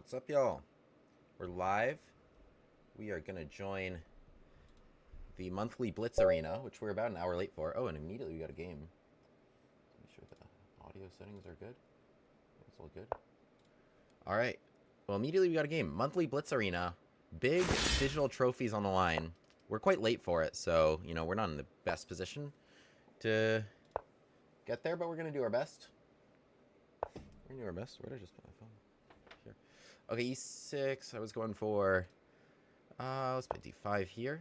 What's up, y'all? We're live. We are going to join the monthly Blitz Arena, which we're about an hour late for. Oh, and immediately we got a game. Make sure the audio settings are good. It's all good. All right. Well, immediately we got a game. Monthly Blitz Arena. Big digital trophies on the line. We're quite late for it, so, you know, we're not in the best position to get there, but we're going to do our best. We're going to do our best. Where did I just put my phone? Here. Okay, e6. I was going for... let's play d5 here.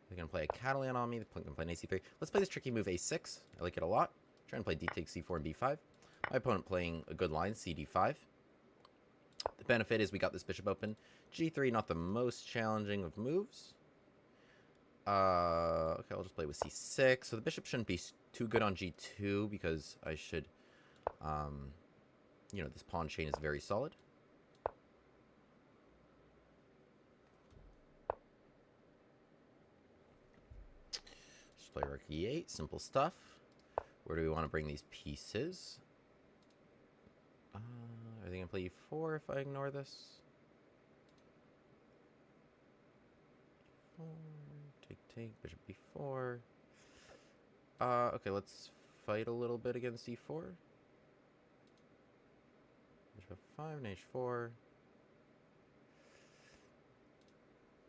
They're going to play a Catalan on me. They're going to play an ac3. Let's play this tricky move a6. I like it a lot. Trying to play d takes c4 and b5. My opponent playing a good line, cd5. The benefit is we got this bishop open. g3, not the most challenging of moves. Okay, I'll just play with c6. So the bishop shouldn't be too good on g2 because I should, you know, this pawn chain is very solid. Just play rook e8, simple stuff. Where do we want to bring these pieces? Are they going to play e4 if I ignore this? Take, bishop b4. Okay, let's fight a little bit against e4. Bishop f5 and h4.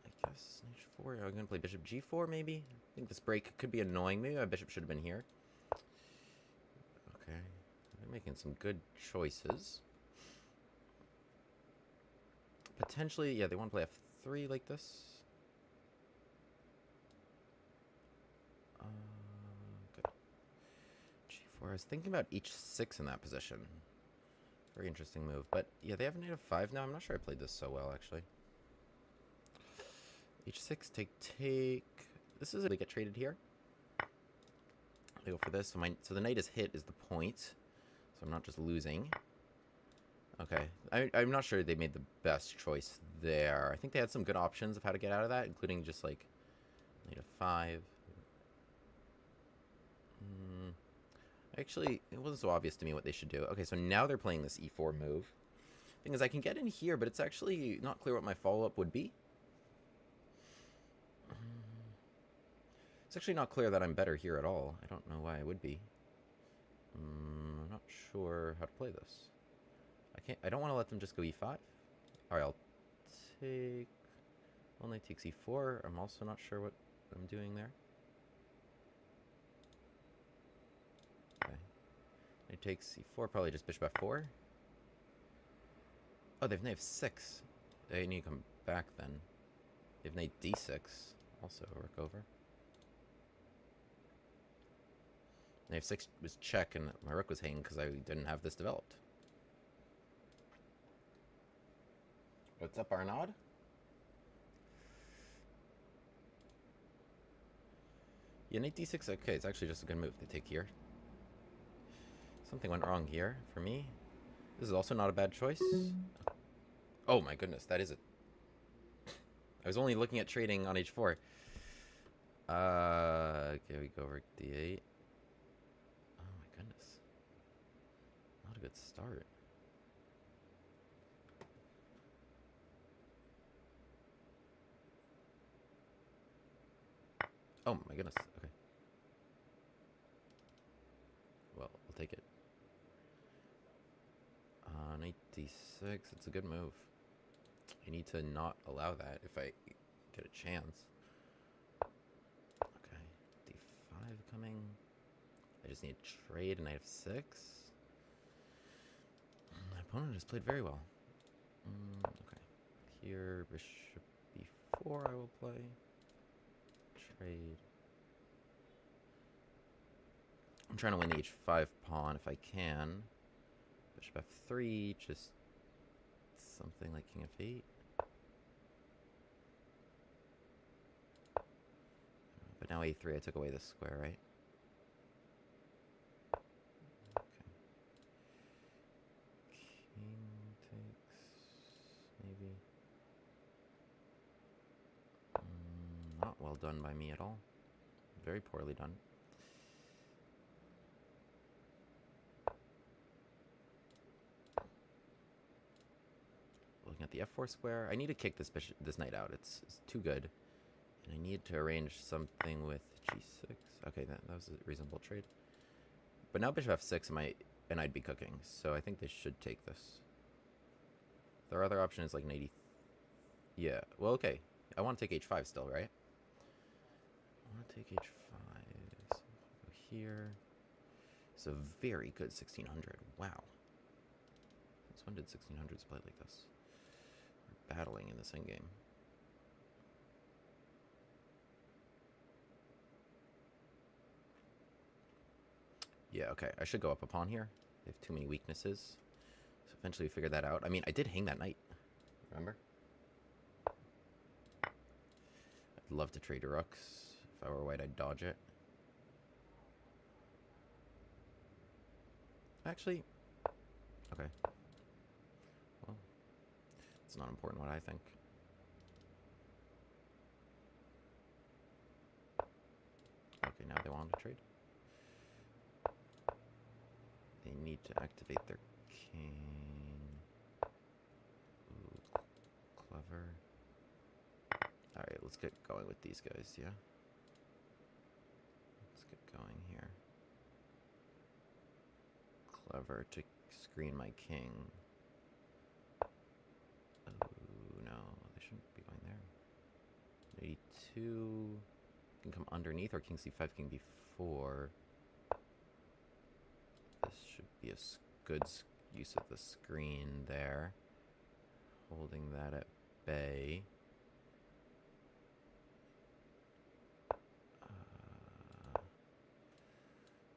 I guess h4. I'm going to play bishop g4 maybe? I think this break could be annoying. Maybe my bishop should have been here. Okay. They're making some good choices. Potentially, yeah, they want to play f3 like this. Okay. g4. I was thinking about h6 in that position. Very interesting move. But, yeah, they have knight f5 now. I'm not sure I played this so well, actually. h6, take. This is they get traded here. They go for this. So the knight is hit is the point. So I'm not just losing. Okay. I'm not sure they made the best choice there. I think they had some good options of how to get out of that, including just like knight f5. Actually, it wasn't so obvious to me what they should do. Okay, so now they're playing this e4 move. Thing is, I can get in here, but it's actually not clear what my follow-up would be. It's actually not clear that I'm better here at all. I don't know why I would be. I'm not sure how to play this. I don't want to let them just go e5. Alright, I'll take... Well, knight takes e4. I'm also not sure what I'm doing there. Okay. Knight takes e4, probably just bishop f4. Oh, they have knight f6. They need to come back then. They have knight d6. Also a rook over. Knight f6 was check, and my rook was hanging because I didn't have this developed. What's up, Arnaud? Yeah, knight d6, okay, it's actually just a good move. They take here. Something went wrong here for me. This is also not a bad choice. Oh my goodness, that is it. I was only looking at trading on h4. Okay, we go over d8. Oh my goodness. Not a good start. Oh my goodness, okay. Well, I'll take it. Knight d6, it's a good move. I need to not allow that if I get a chance. Okay, d5 coming. I just need to trade a knight f6. My opponent has played very well. Okay, here bishop b4 I will play. Trade. I'm trying to win the h5 pawn if I can. Bishop f3, just something like king f8. But now a3, I took away this square, right? Okay. King takes, maybe. Not well done by me at all. Very poorly done. looking at the f4 square. I need to kick this knight out. It's too good. And I need to arrange something with g6. Okay, that was a reasonable trade. But now bishop f6 and I'd be cooking. So I think they should take this. Their other option is like knight e... Yeah, well, okay. I want to take h5 still, right? I want to take h5. So go here. It's a very good 1600. Wow. Since when did 1600s play like this? We're battling in this endgame. Yeah, okay. I should go up a pawn here. They have too many weaknesses. So eventually we figured that out. I mean, I did hang that knight. Remember? I'd love to trade rooks. If I were white, I'd dodge it. Actually, okay. Well, it's not important what I think. Okay, now they want to trade. They need to activate their king. Ooh, clever. Alright, let's get going with these guys, yeah? Let's get going here. Clever to screen my king. Oh, no, they shouldn't be going there. 82 can come underneath, or king c5, king b4. This should be a good use of the screen there. Holding that at bay.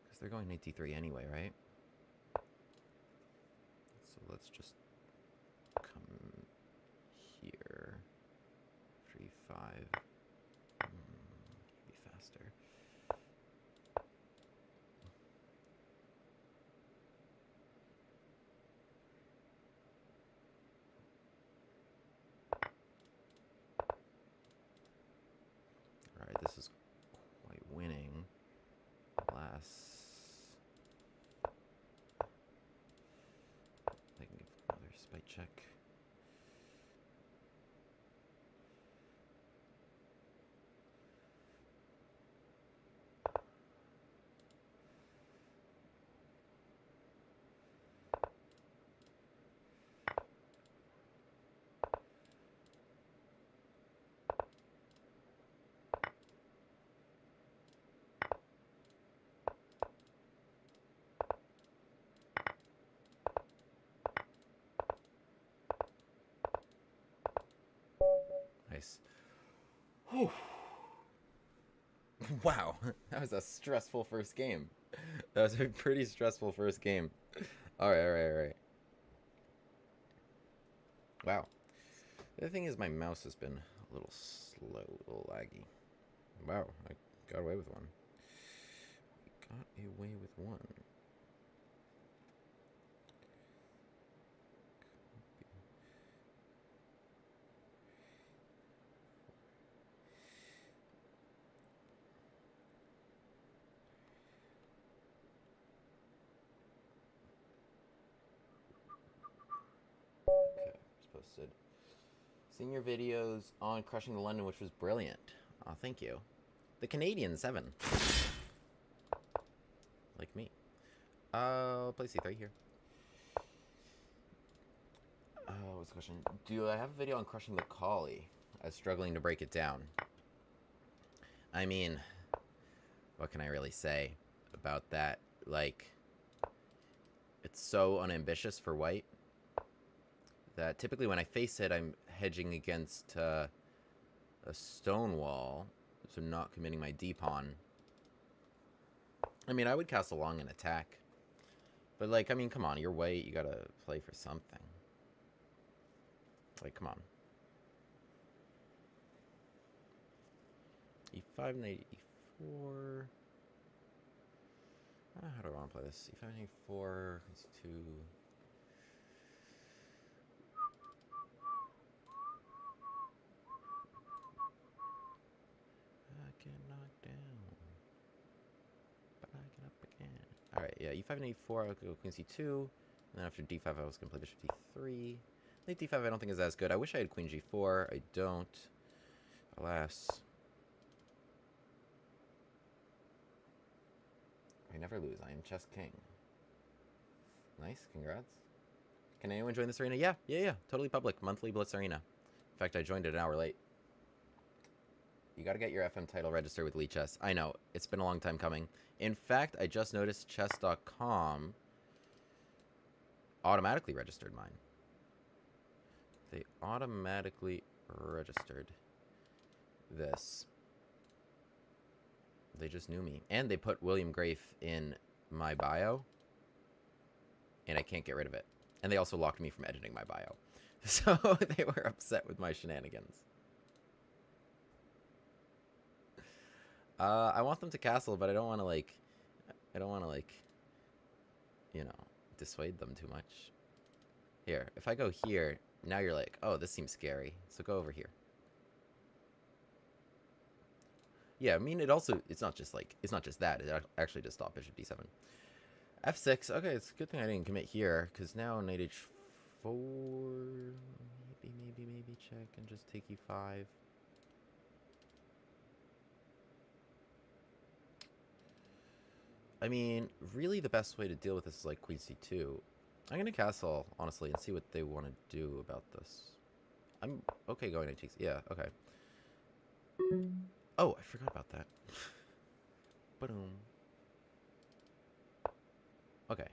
Because they're going knight d3 anyway, right? So let's just come here. 3-5. Be faster. Alright, this is quite winning. Last. I can give another spite check. Nice. Whew. Wow, that was a stressful first game. That was a pretty stressful first game. Alright. Wow. The other thing is my mouse has been a little slow, a little laggy. Wow, I got away with one. Okay, it's posted. Seeing your videos on Crushing the London, which was brilliant. Oh, thank you. The Canadian 7. Like me. Play C3 here. What's the question? Do I have a video on Crushing the Collie? I was struggling to break it down. I mean, what can I really say about that? Like, it's so unambitious for white that typically when I face it, I'm hedging against a stone wall, so not committing my d-pawn. I mean, I would castle long and attack. But, like, I mean, come on, you're white, you gotta play for something. Like, come on. E5, knight e4. How do I want to play this? E5, knight e4, it's 2. I get knocked down. But I get up again. Alright, yeah, e5 and e4, I'll go queen c2. And then after d5, I was going to play bishop d3. Knight d5 I don't think is as good. I wish I had queen g4. I don't. Alas. I never lose. I am chess king. Nice. Congrats. Can anyone join this arena? Yeah. Totally public. Monthly Blitz arena. In fact, I joined it an hour late. You got to get your FM title registered with Lee Chess. I know. It's been a long time coming. In fact, I just noticed chess.com automatically registered mine. They automatically registered this. They just knew me. And they put William Grafe in my bio. And I can't get rid of it. And they also locked me from editing my bio. So they were upset with my shenanigans. I want them to castle, but I don't want to, like, you know, dissuade them too much. Here, if I go here, now you're like, oh, this seems scary. So go over here. Yeah, I mean, it's not just that. It actually just stopped bishop d7. f6. Okay, it's a good thing I didn't commit here, because now knight h4. Maybe check and just take e5. I mean, really the best way to deal with this is like queen c2. I'm going to castle, honestly, and see what they want to do about this. I'm okay going knight takes... Yeah, okay. Oh, I forgot about that. Ba-doom. Okay.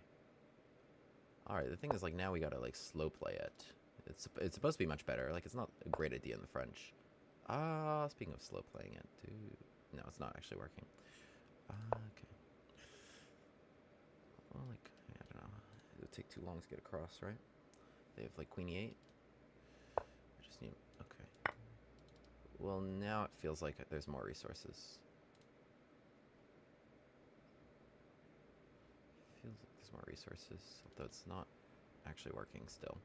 Alright, the thing is, like, now we gotta, like, slow play it. It's supposed to be much better. Like, it's not a great idea in the French. Speaking of slow playing it, dude. No, it's not actually working. Okay. Well, like, I don't know. It would take too long to get across, right? They have, like, queen e8. I just need... Okay. Well, now it feels like there's more resources. Feels like there's more resources, although it's not actually working still.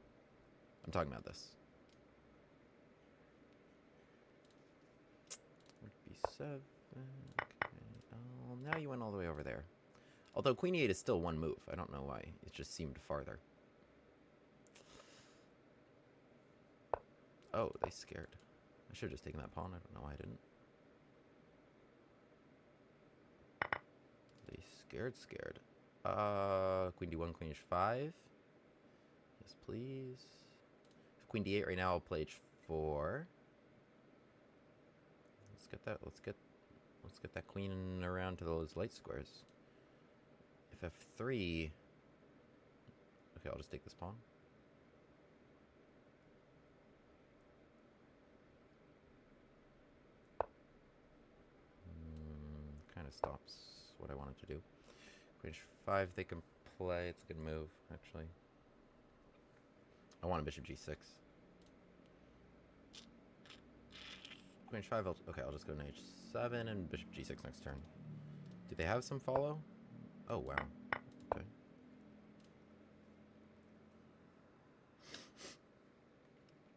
I'm talking about this. B7. Okay. Oh, now you went all the way over there. Although queen e8 is still one move. I don't know why. It just seemed farther. Oh, they scared. I should have just taken that pawn. I don't know why I didn't. They scared. Queen d1, queen h5. Yes, please. If queen d8 right now, I'll play h4. Let's get that. Let's get that queen around to those light squares. If f3. Okay, I'll just take this pawn. Kind of stops what I wanted to do. Queen h5 they can play. It's a good move, actually. I want a bishop g6. Queen h5, I'll just go knight h7 and bishop g6 next turn. Do they have some follow? Oh, wow. Okay.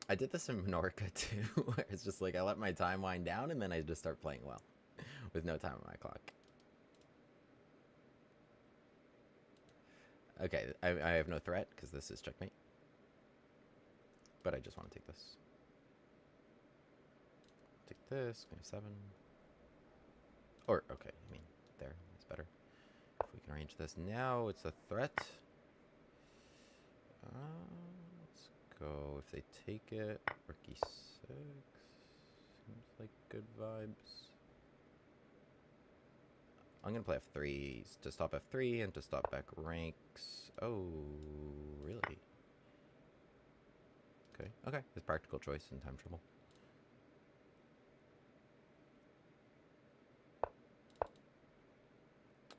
I did this in Minorca, too, where it's just like I let my time wind down and then I just start playing well. With no time on my clock. Okay, I have no threat, because this is checkmate. But I just want to take this. Take this, queen f7. Or, okay, I mean, there, that's better. If we can arrange this now, it's a threat. Let's go, if they take it, rook e6. Seems like good vibes. I'm going to play f3 to stop f3 and to stop back ranks. Oh, really? Okay. It's practical choice in time trouble.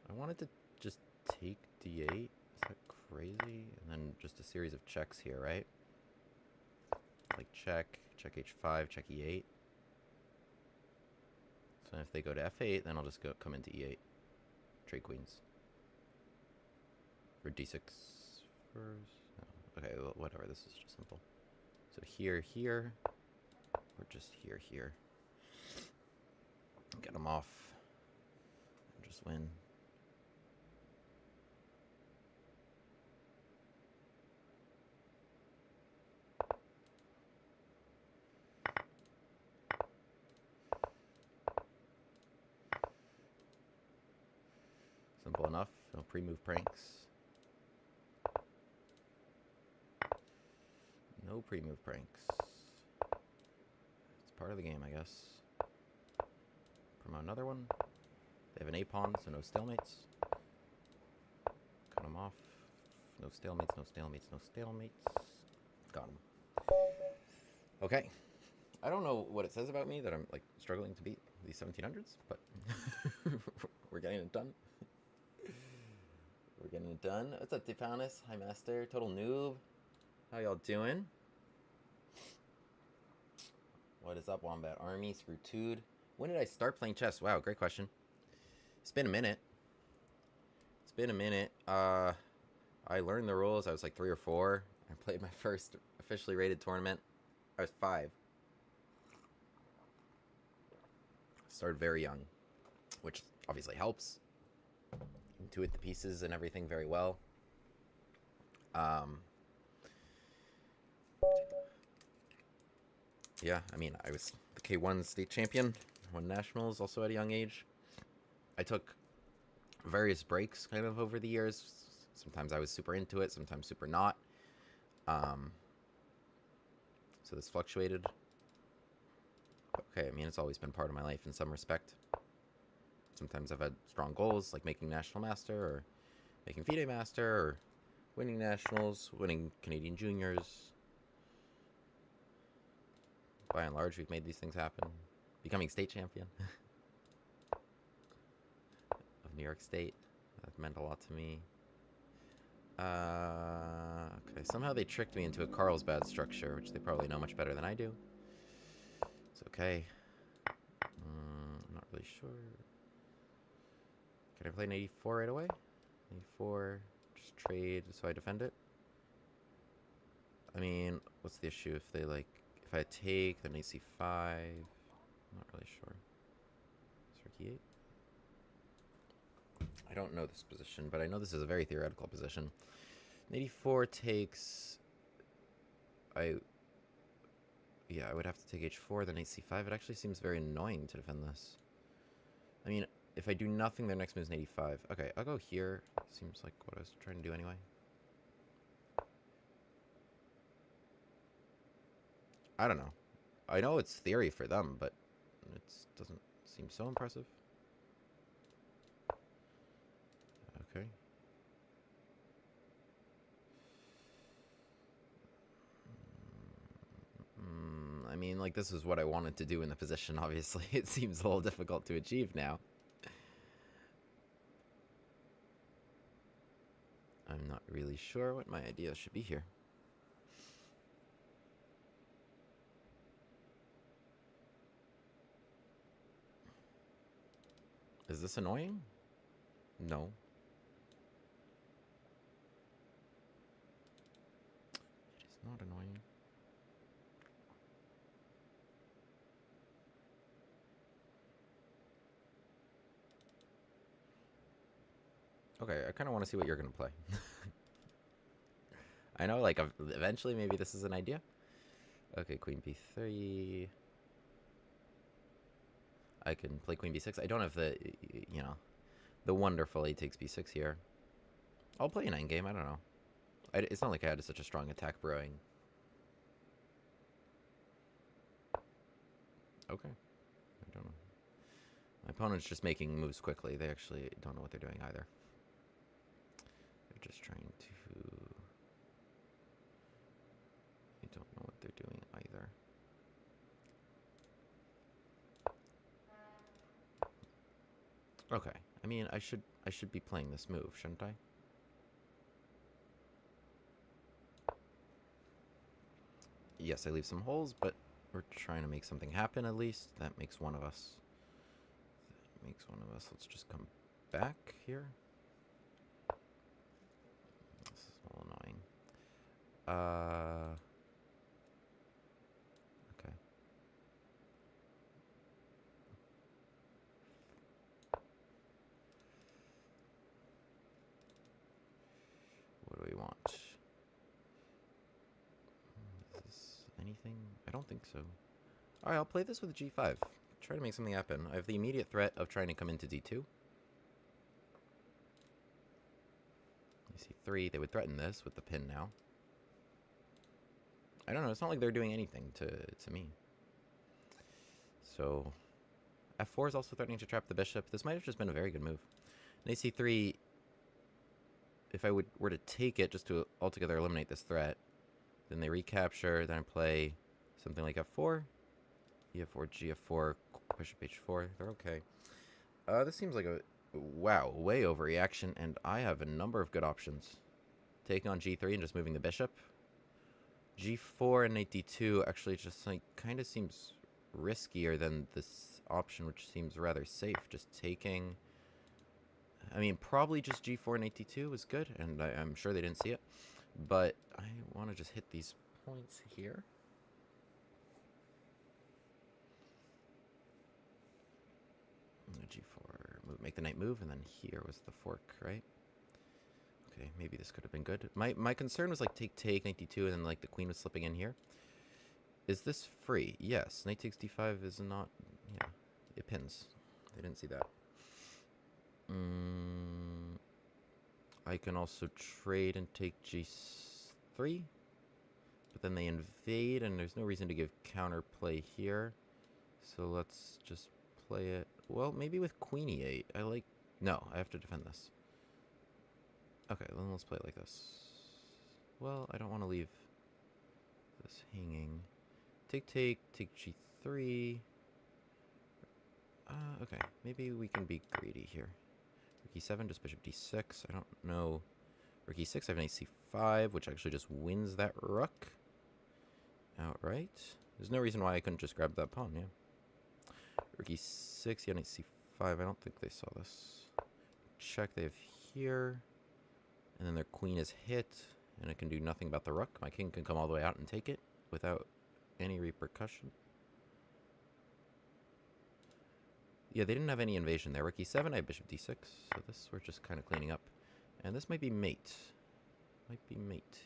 I wanted to just take d8. Is that crazy? And then just a series of checks here, right? Like check h5, check e8. So if they go to f8, then I'll just come into e8. Trade queens. For d6 first. No. Okay, well, whatever. This is just simple. So here, or just here. Get them off. And just win. Simple enough. No pre-move pranks. No pre-move pranks. It's part of the game, I guess. Promote another one. They have an A-pawn, so no stalemates. Cut him off. No stalemates, no stalemates, no stalemates. Got him. Okay. I don't know what it says about me that I'm, like, struggling to beat these 1700s, but we're getting it done. We're getting it done. What's up, Depanis? Hi, Master. Total noob. How y'all doing? What is up, Wombat Army? Screwtude. When did I start playing chess? Wow, great question. It's been a minute. It's been a minute. I learned the rules. I was like 3 or 4. I played my first officially rated tournament. I was 5. Started very young, which obviously helps. Intuit the pieces and everything very well. Yeah, I mean, I was the K1 state champion, won nationals also at a young age. I took various breaks kind of over the years. Sometimes I was super into it, sometimes super not. So this fluctuated. Okay, I mean, it's always been part of my life in some respect. Sometimes I've had strong goals, like making National Master, or making FIDE Master, or winning Nationals, winning Canadian Juniors. By and large, we've made these things happen. Becoming state champion of New York State. That meant a lot to me. Okay, somehow they tricked me into a Carlsbad structure, which they probably know much better than I do. It's okay. I'm not really sure. Can I play an 84 right away? 84, just trade so I defend it. I mean, what's the issue if they like, if I take, then AC5. Not really sure. Is Rook E8? I don't know this position, but I know this is a very theoretical position. 84 takes. I would have to take H4, then AC5. It actually seems very annoying to defend this. I mean, if I do nothing, their next move is an 85. Okay, I'll go here. Seems like what I was trying to do anyway. I don't know. I know it's theory for them, but it doesn't seem so impressive. Okay. I mean, like, this is what I wanted to do in the position, obviously. It seems a little difficult to achieve now. I'm not really sure what my idea should be here. Is this annoying? No. It is not annoying. Okay, I kind of want to see what you're going to play. I know, like, eventually maybe this is an idea. Okay, Queen B3. I can play Queen B6. I don't have the, you know, the wonderful A takes B6 here. I'll play an endgame. I don't know. It's not like I had such a strong attack brewing. Okay. I don't know. My opponent's just making moves quickly. They actually don't know what they're doing either. They're just trying to... They don't know what they're doing either. Okay. I mean, I should be playing this move, shouldn't I? Yes, I leave some holes, but we're trying to make something happen at least. That makes one of us. That makes one of us. Let's just come back here. This is a little annoying. Okay. What do we want? Is this anything? I don't think so. Alright, I'll play this with G5. Try to make something happen. I have the immediate threat of trying to come into D2. f3. They would threaten this with the pin now. I don't know. It's not like they're doing anything to me. So f4 is also threatening to trap the bishop. This might have just been a very good move. Knight c3, if I were to take it just to altogether eliminate this threat, then they recapture, then I play something like f4, e4, g4, bishop h4. They're okay. This seems like a, wow, way overreaction, and I have a number of good options. Taking on g3 and just moving the bishop. g4 and knight d2 actually just like kind of seems riskier than this option, which seems rather safe. Just taking, I mean, probably just g4 and knight d2 was good, and I'm sure they didn't see it, but I want to just hit these points here. g4, move, make the knight move, and then here was the fork, right? Okay, maybe this could have been good. My concern was like take knight d2, and then like the queen was slipping in here. Is this free? Yes. Knight takes d5 is not, yeah, it pins. They didn't see that. I can also trade and take g3, but then they invade, and there's no reason to give counterplay here. So let's just play it. Well, maybe with queen e8. I like... No, I have to defend this. Okay, then let's play it like this. Well, I don't want to leave this hanging. Take g3. Okay, maybe we can be greedy here. Rook e7, just bishop d6. I don't know. Rook e6, I have knight c5, which actually just wins that rook outright. There's no reason why I couldn't just grab that pawn, yeah. Rook e6, yeah, knight c5. I don't think they saw this. Check, they have here. And then their queen is hit, and it can do nothing about the rook. My king can come all the way out and take it without any repercussion. Yeah, they didn't have any invasion there. Rook e7, I have bishop d6. So this we're just kind of cleaning up. And this might be mate. Might be mate.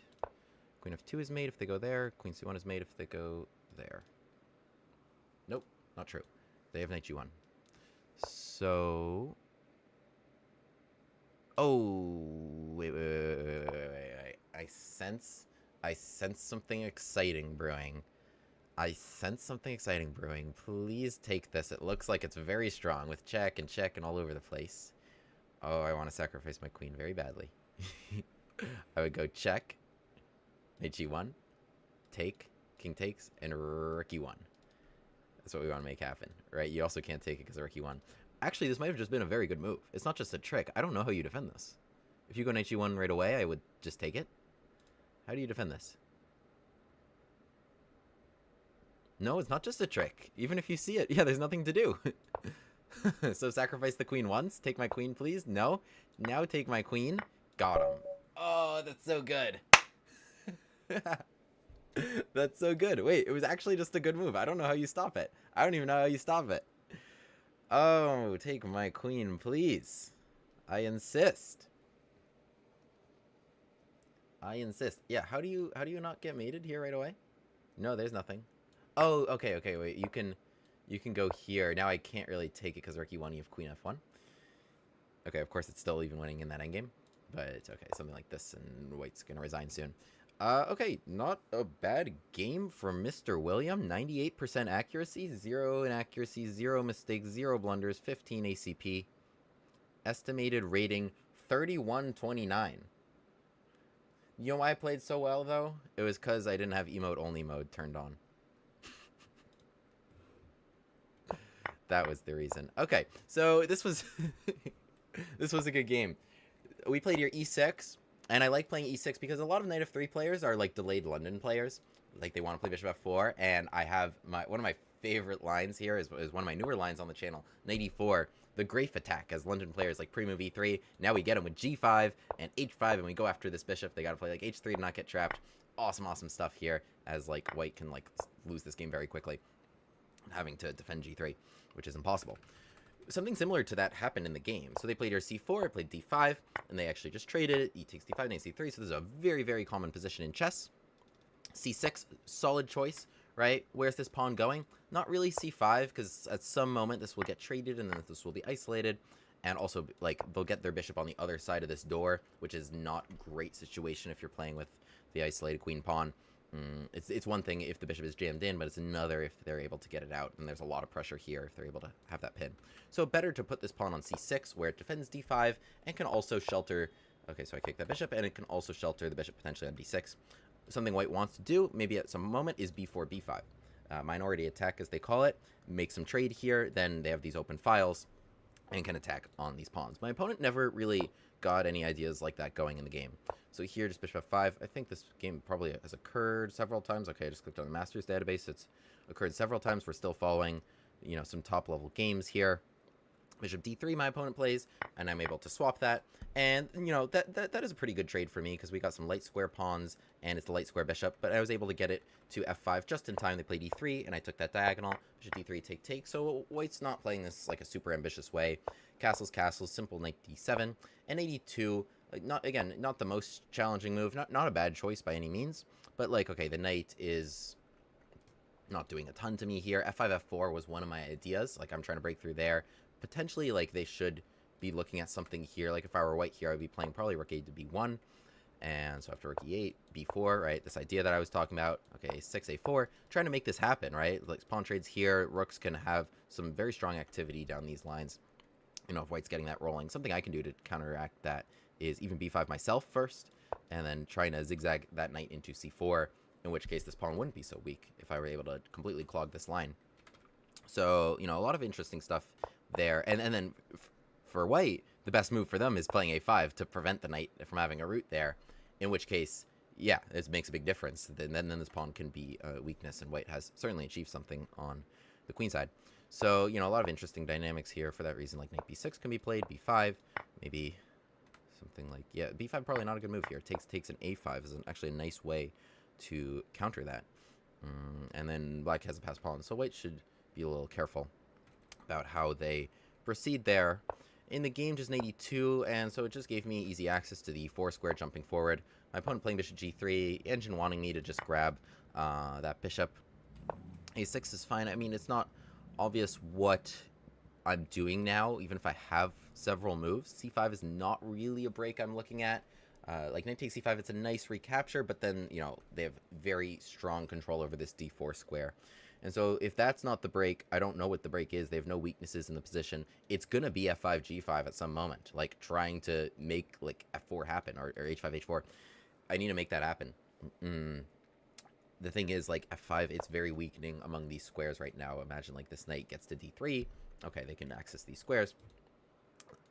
Queen f2 is mate if they go there. Queen c1 is mate if they go there. Nope, not true. They have knight g1. So... Oh, wait. I sense something exciting brewing. Please take this. It looks like it's very strong with check and all over the place. Oh, I want to sacrifice my queen very badly. I would go check, knight g1, take, king takes, and rook e1. That's what we want to make happen, right? You also can't take it because of rook e1. Actually, this might have just been a very good move. It's not just a trick. I don't know how you defend this. If you go knight g1 right away, I would just take it. How do you defend this? No, it's not just a trick. Even if you see it, yeah, there's nothing to do. So sacrifice the queen once. Take my queen, please. No. Now take my queen. Got him. Oh, that's so good. That's so good. Wait, it was actually just a good move. I don't know how you stop it. I don't even know how you stop it. Oh, take my queen, please. I insist. Yeah, how do you not get mated here right away? No, there's nothing. Oh, okay, wait. You can go here. Now I can't really take it because rook e1, you have queen f1. Okay, of course it's still even winning in that endgame. But it's okay, something like this, and white's gonna resign soon. Okay, not a bad game from Mr. William. 98% accuracy, 0 inaccuracy, 0 mistakes, 0 blunders, 15 ACP. Estimated rating 3129. You know why I played so well, though? It was because I didn't have emote only mode turned on. That was the reason. Okay, so this was this was a good game. We played your e6. And I like playing e6 because a lot of knight f3 players are like delayed London players. Like they want to play bishop f4, and I have one of my favorite lines here is one of my newer lines on the channel, knight e4, the Grafe attack as London players like pre-move e3. Now we get them with g5 and h5, and we go after this bishop. They got to play like h3 to not get trapped. Awesome stuff here as like white can like lose this game very quickly, having to defend g3, which is impossible. Something similar to that happened in the game. So they played your c4, I played d5, and they actually just traded it. E takes d5, knight c3. So this is a very common position in chess. c6, solid choice, right? Where's this pawn going? Not really c5, because at some moment this will get traded, and then this will be isolated. And also, like, they'll get their bishop on the other side of this door, which is not a great situation if you're playing with the isolated queen pawn. It's one thing if the bishop is jammed in, but it's another if they're able to get it out, and there's a lot of pressure here if they're able to have that pin. So better to put this pawn on c6, where it defends d5, and can also shelter... Okay, so I kick that bishop, and it can also shelter the bishop potentially on b6. Something white wants to do, maybe at some moment, is b4, b5. Minority attack, as they call it. Make some trade here, then they have these open files, and can attack on these pawns. My opponent never really got any ideas like that going in the game. So here, just bishop f5. I think this game probably has occurred several times. Okay, I just clicked on the Masters database. It's occurred several times. We're still following, you know, some top-level games here. Bishop d3 my opponent plays, and I'm able to swap that. And, you know, that is a pretty good trade for me, because we got some light square pawns, and it's the light square bishop, but I was able to get it to f5 just in time. They played e3, and I took that diagonal. Bishop d3, take, so white's not playing this like a super ambitious way. Castles, castles, simple knight d7, and 82, like, not the most challenging move, not a bad choice by any means, but, like, okay, the knight is not doing a ton to me here. f5, f4 was one of my ideas, like, I'm trying to break through there. Potentially, like, they should be looking at something here. Like, if I were white here, I would be playing probably rook a to b1. And so after rook e8, b4, right? This idea that I was talking about. Okay, a6, a4. Trying to make this happen, right? Like, pawn trades here. Rooks can have some very strong activity down these lines. You know, if white's getting that rolling. Something I can do to counteract that is even b5 myself first. And then trying to zigzag that knight into c4. In which case, this pawn wouldn't be so weak if I were able to completely clog this line. So, you know, a lot of interesting stuff there. And then for white, the best move for them is playing a5 to prevent the knight from having a route there, in which case, yeah, it makes a big difference. Then this pawn can be a weakness, and white has certainly achieved something on the queen side. So, you know, a lot of interesting dynamics here for that reason. Like knight b6 can be played, b5, maybe something like, yeah, b5 probably not a good move here. Takes an a5 is actually a nice way to counter that. And then black has a passed pawn, so white should be a little careful about how they proceed there. In the game, just an 82, and so it just gave me easy access to the e4 square jumping forward. My opponent playing bishop g3, engine wanting me to just grab that bishop. a6 is fine. I mean, it's not obvious what I'm doing now, even if I have several moves. c5 is not really a break I'm looking at. Like knight takes c5, it's a nice recapture, but then, you know, they have very strong control over this d4 square. And so if that's not the break, I don't know what the break is. They have no weaknesses in the position. It's going to be f5, g5 at some moment, like trying to make like f4 happen, or h5, h4. I need to make that happen. The thing is, like, f5, it's very weakening among these squares right now. Imagine, like, this knight gets to d3. Okay, they can access these squares.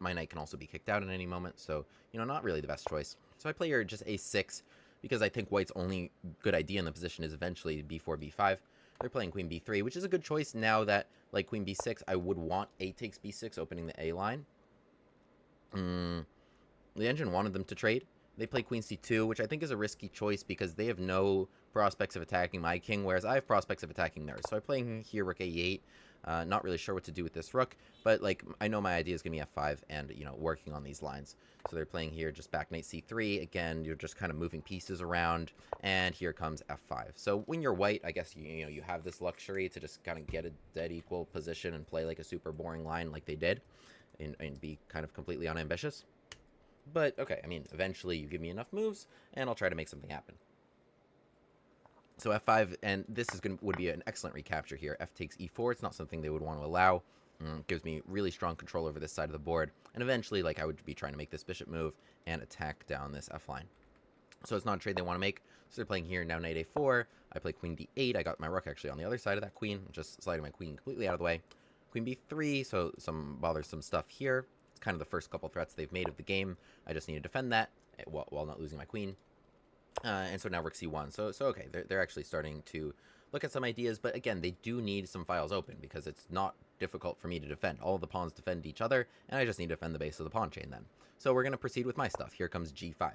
My knight can also be kicked out at any moment, so, you know, not really the best choice. So I play here just a6, because I think white's only good idea in the position is eventually b4, b5. They're playing queen b3, which is a good choice now that, like, queen b6, I would want a takes b6, opening the a line. The engine wanted them to trade. They play queen c2, which I think is a risky choice because they have no prospects of attacking my king, whereas I have prospects of attacking theirs. So I'm playing here rook a8. Not really sure what to do with this rook, but, like, I know my idea is going to be f5 and, you know, working on these lines. So they're playing here just back knight c3. Again, you're just kind of moving pieces around, and here comes f5. So when you're white, I guess, you know, you have this luxury to just kind of get a dead equal position and play, like, a super boring line like they did and be kind of completely unambitious. But, okay, I mean, eventually you give me enough moves, and I'll try to make something happen. So f5, and this would be an excellent recapture here. F takes e4. It's not something they would want to allow. Gives me really strong control over this side of the board. And eventually, like, I would be trying to make this bishop move and attack down this f line. So it's not a trade they want to make. So they're playing here now knight a4. I play queen d8. I got my rook actually on the other side of that queen. Just sliding my queen completely out of the way. Queen b3, so some bothersome stuff here. It's kind of the first couple threats they've made of the game. I just need to defend that while not losing my queen. And so now rook c1. So okay, they're actually starting to look at some ideas, but again, they do need some files open because it's not difficult for me to defend. All of the pawns defend each other, and I just need to defend the base of the pawn chain then. So we're going to proceed with my stuff. Here comes g5.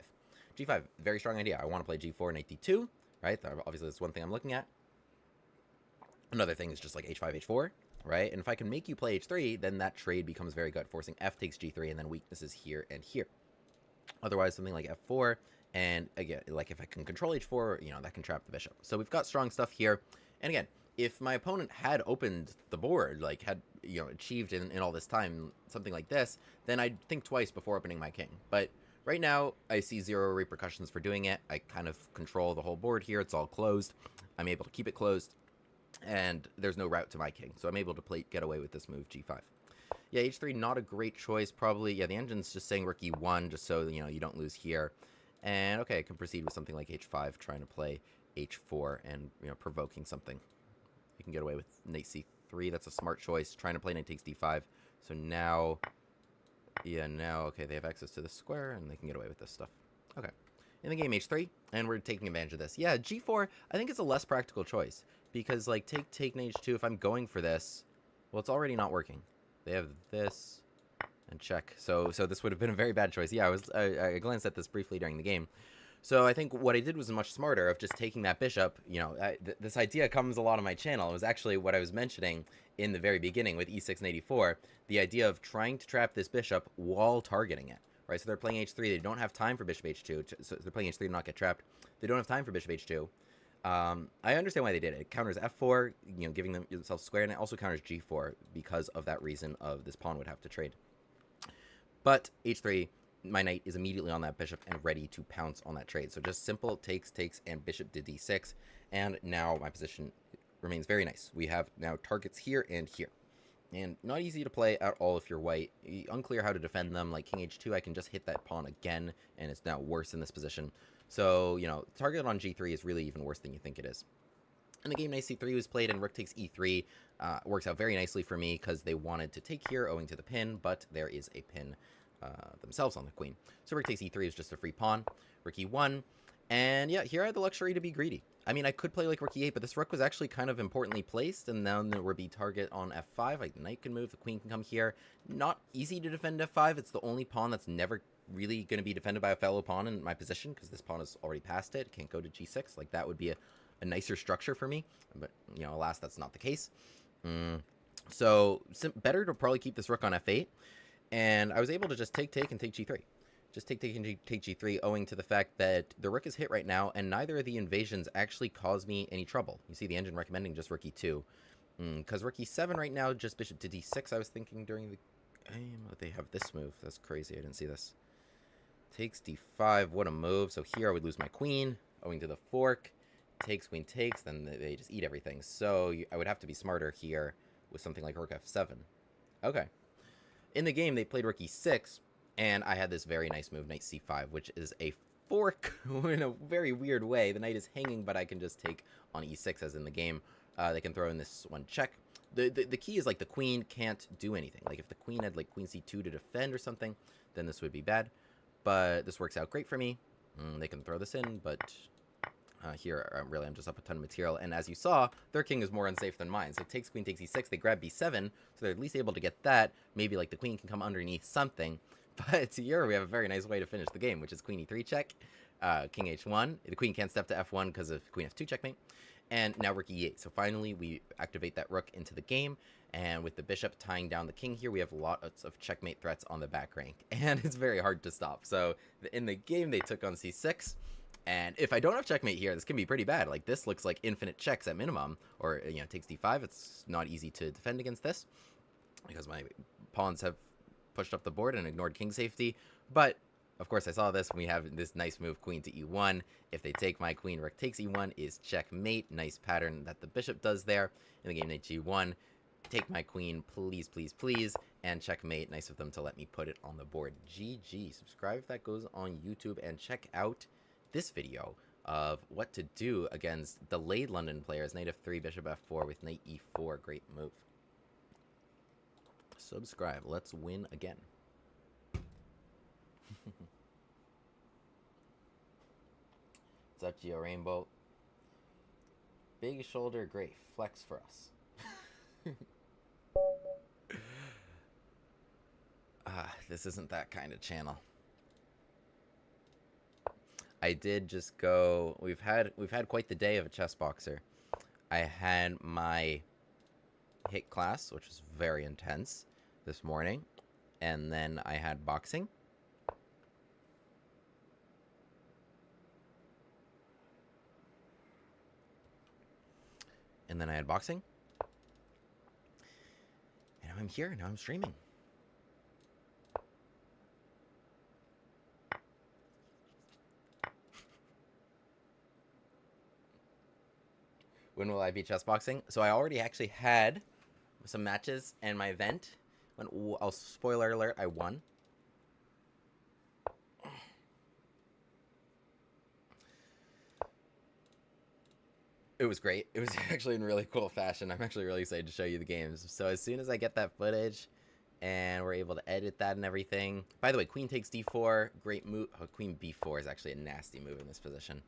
g5, very strong idea. I want to play g4, knight d2, right? Obviously, that's one thing I'm looking at. Another thing is just like h5, h4, right? And if I can make you play h3, then that trade becomes very good, forcing f takes g3 and then weaknesses here and here. Otherwise, something like f4, and again, like if I can control h4, you know, that can trap the bishop. So we've got strong stuff here. And again, if my opponent had opened the board, like had achieved in all this time, something like this, then I'd think twice before opening my king. But right now, I see zero repercussions for doing it. I kind of control the whole board here. It's all closed. I'm able to keep it closed, and there's no route to my king. So I'm able to get away with this move, g5. Yeah, h3, not a great choice, probably. Yeah, the engine's just saying rook e1, just so, you don't lose here. And, okay, I can proceed with something like h5, trying to play h4 and, provoking something. You can get away with knight c3. That's a smart choice. Trying to play knight takes d5. So now, okay, they have access to the square, and they can get away with this stuff. Okay. In the game, h3, and we're taking advantage of this. Yeah, g4, I think it's a less practical choice, because, like, take knight h2, if I'm going for this, well, it's already not working. They have this, and check. So this would have been a very bad choice. Yeah, I glanced at this briefly during the game. So I think what I did was much smarter of just taking that bishop. This idea comes a lot on my channel. It was actually what I was mentioning in the very beginning with e6 and 84, the idea of trying to trap this bishop while targeting it. Right, so they're playing h3. They don't have time for bishop h2. So they're playing h3 to not get trapped. They don't have time for bishop h2. I understand why they did it. It counters f4, giving themselves square, and it also counters g4 because of that reason of this pawn would have to trade. But h3, my knight is immediately on that bishop and ready to pounce on that trade. So just simple takes, and bishop to d6, and now my position remains very nice. We have now targets here and here. And not easy to play at all if you're white. Unclear how to defend them. Like king h2, I can just hit that pawn again, and it's now worse in this position. So, target on g3 is really even worse than you think it is. In the game, knight c3 was played, and rook takes e3. Works out very nicely for me, because they wanted to take here, owing to the pin, but there is a pin themselves on the queen. So rook takes e3 is just a free pawn. Rook e1. And yeah, here I had the luxury to be greedy. I mean, I could play like rook e8, but this rook was actually kind of importantly placed, and then there would be target on f5. Like the knight can move, the queen can come here. Not easy to defend f5. It's the only pawn that's never really going to be defended by a fellow pawn in my position, because this pawn is already past it. It can't go to g6. Like that would be a nicer structure for me, but alas, that's not the case. So better to probably keep this rook on f8, and I was able to just take and take g3. Just take and take g3, owing to the fact that the rook is hit right now, and neither of the invasions actually cause me any trouble. You see the engine recommending just rook e2. Because rook e7 right now, just bishop to d6, I was thinking during the game. They have this move. That's crazy. I didn't see this. Takes d5. What a move. So here I would lose my queen, owing to the fork. Takes, queen takes, then they just eat everything. So I would have to be smarter here with something like rook f7. Okay. In the game, they played rook e6, and I had this very nice move, knight c5, which is a fork in a very weird way. The knight is hanging, but I can just take on e6 as in the game. They can throw in this one check. The key is, like, the queen can't do anything. Like, if the queen had, like, queen c2 to defend or something, then this would be bad. But this works out great for me. They can throw this in, but here, really, I'm just up a ton of material. And as you saw, their king is more unsafe than mine. So takes queen takes e6. They grab b7, so they're at least able to get that. Maybe, like, the queen can come underneath something. But here we have a very nice way to finish the game, which is queen e3 check, king h1. The queen can't step to f1 because of queen f2 checkmate. And now rook e8. So finally, we activate that rook into the game. And with the bishop tying down the king here, we have lots of checkmate threats on the back rank. And it's very hard to stop. So in the game, they took on c6. And if I don't have checkmate here, this can be pretty bad. Like, this looks like infinite checks at minimum. Or, takes d5. It's not easy to defend against this, because my pawns have pushed up the board and ignored king safety. But of course, I saw this. We have this nice move, queen to e1. If they take my queen, rook takes e1 is checkmate. Nice pattern that the bishop does there. In the game, knight g1. Take my queen, please, please, please. And checkmate. Nice of them to let me put it on the board. GG. Subscribe if that goes on YouTube. And check out this video of what to do against delayed London players. Knight f3, bishop f4 with knight e4. Great move. Subscribe. Let's win again. What's up, Geo Rainbow? Big shoulder, great. Flex for us. This isn't that kind of channel. I did just go. We've had quite the day of a chess boxer. I had my hit class, which was very intense this morning, and then I had boxing. And now I'm here. Now I'm streaming. When will I be chess boxing? So I already actually had some matches, and my event, when, I'll spoiler alert, I won. It was great. It was actually in really cool fashion. I'm actually really excited to show you the games. So as soon as I get that footage and we're able to edit that and everything. By the way, queen takes d4, great move. Oh, queen b4 is actually a nasty move in this position.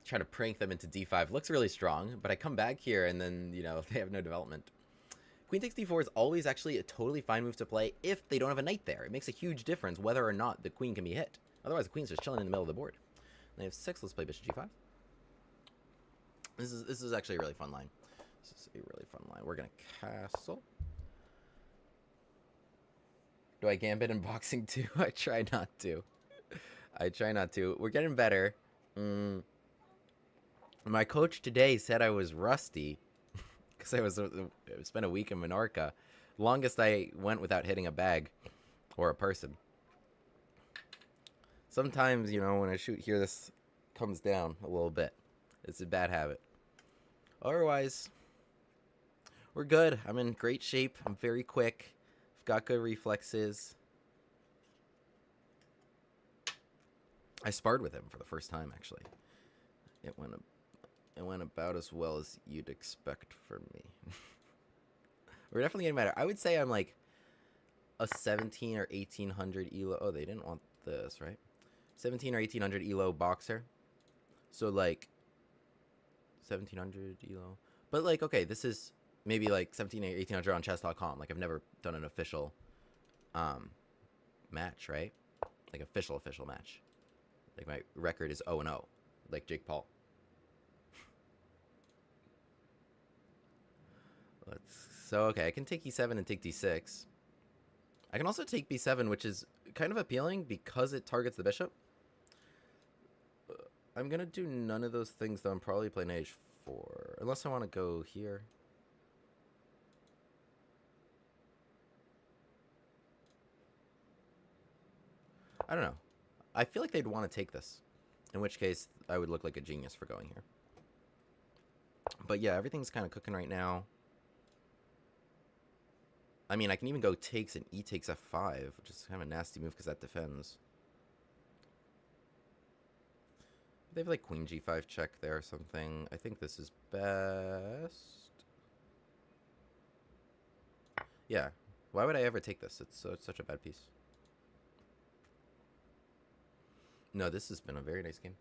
Try to prank them into d5. Looks really strong, but I come back here and then, you know, they have no development. Queen takes d4 is always actually a totally fine move to play if they don't have a knight there. It makes a huge difference whether or not the queen can be hit. Otherwise, the queen's just chilling in the middle of the board. They have 6. Let's play bishop g5. This is actually a really fun line. This is a really fun line. We're gonna castle. Do I gambit in boxing too? I try not to. I try not to. We're getting better. My coach today said I was rusty because I spent a week in Menorca. Longest I went without hitting a bag or a person. Sometimes, you know, when I shoot here, this comes down a little bit. It's a bad habit. Otherwise, we're good. I'm in great shape. I'm very quick. I've got good reflexes. I sparred with him for the first time, actually. It went about as well as you'd expect from me. We're definitely getting better. I would say I'm like a 17 or 1800 elo. Oh, they didn't want this, right? 17 or 1800 elo boxer. So like 1700 elo. But like, okay, this is maybe like 17 or 1800 on chess.com. Like I've never done an official match, right? Like official match. Like my record is 0-0, like Jake Paul. So okay, I can take e7 and take d6. I can also take b7, which is kind of appealing because it targets the bishop. I'm gonna do none of those things though. I'm probably playing h4, unless I want to go here. I don't know. I feel like they'd want to take this, in which case I would look like a genius for going here. But yeah, everything's kind of cooking right now. I mean, I can even go takes and e takes f5, which is kind of a nasty move because that defends. They have like queen g5 check there or something. I think this is best. Yeah. Why would I ever take this? It's such a bad piece. No, this has been a very nice game.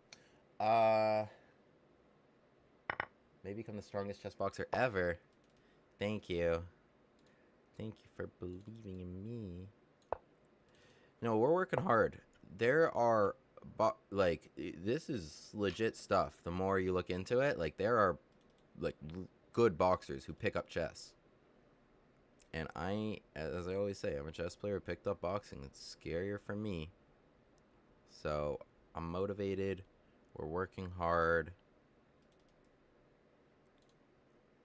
Maybe become the strongest chess boxer ever. Thank you. Thank you for believing in me. No, we're working hard. There are, like, this is legit stuff. The more you look into it, like, there are, like, good boxers who pick up chess. And as I always say, I'm a chess player who picked up boxing. It's scarier for me. So, I'm motivated. We're working hard.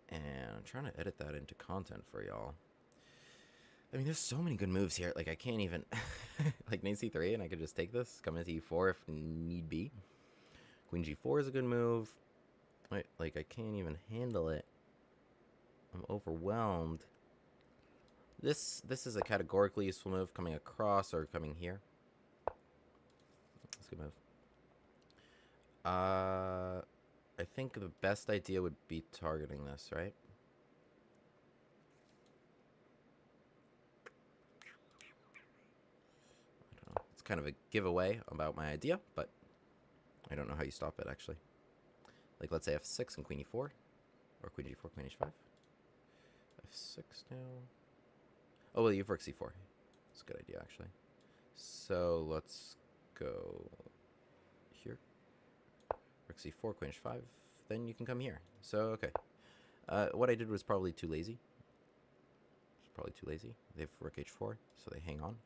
And I'm trying to edit that into content for y'all. I mean, there's so many good moves here. Like, I can't even... like, knight c3, and I could just take this. Come into e4 if need be. Queen g4 is a good move. Wait, like, I can't even handle it. I'm overwhelmed. This is a categorically useful move. Coming across or coming here. That's a good move. I think the best idea would be targeting this, right? Kind of a giveaway about my idea, but I don't know how you stop it actually. Like, let's say f6 and queen e4, or queen g4, queen h5. f6 now. Oh well, you have rook c4. That's a good idea actually. So let's go here. Rook c4, queen h5. Then you can come here. So okay. What I did was probably too lazy. They have rook h4, so they hang on.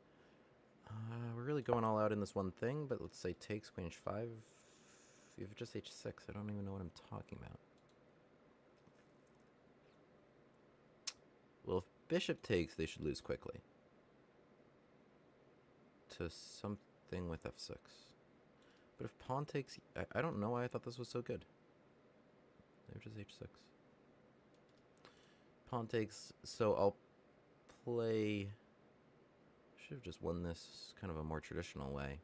We're really going all out in this one thing, but let's say takes queen h5. You have just h6. I don't even know what I'm talking about. Well, bishop takes, they should lose quickly. To something with f6. But if pawn takes... I don't know why I thought this was so good. Maybe just h6. Pawn takes, so I'll play... Should have just won this kind of a more traditional way.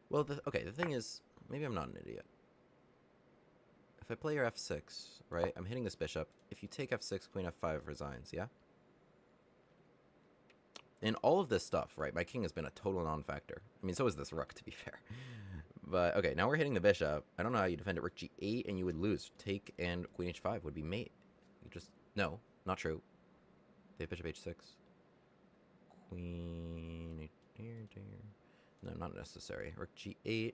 Well, okay, the thing is, maybe I'm not an idiot. If I play your f6, right, I'm hitting this bishop. If you take f6, queen f5 resigns, yeah? In all of this stuff, right, my king has been a total non-factor. I mean, so is this rook, to be fair. But, okay, now we're hitting the bishop. I don't know how you defend it. Rook g8, and you would lose. Take and queen h5 would be mate. You just... No, not true. They have bishop h6. Queen... No, not necessary. Rook g8.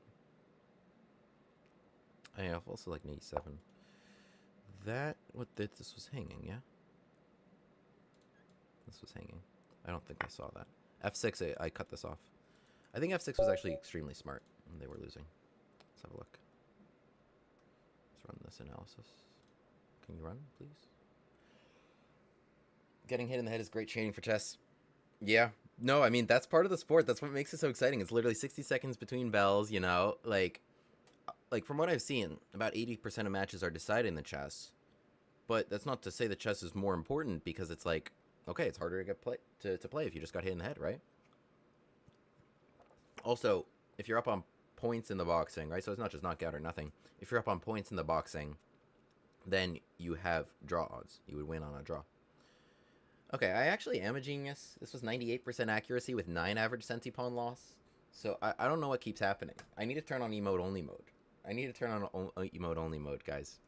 I have also like an e7. That... What, this was hanging, yeah? This was hanging. I don't think I saw that. f6, I cut this off. I think f6 was actually extremely smart. And they were losing. Let's have a look. Let's run this analysis. Can you run, please? Getting hit in the head is great training for chess. Yeah. No, I mean, that's part of the sport. That's what makes it so exciting. It's literally 60 seconds between bells, you know? Like from what I've seen, about 80% of matches are decided in the chess. But that's not to say that chess is more important, because it's like, okay, it's harder to get to play if you just got hit in the head, right? Also, if you're up on points in the boxing, right? So it's not just knockout or nothing. If you're up on points in the boxing, then you have draw odds. You would win on a draw. Okay, I actually am a genius. This was 98% accuracy with 9 average centipawn loss. So I don't know what keeps happening. I need to turn on emote only mode. I need to turn on emote only mode, guys.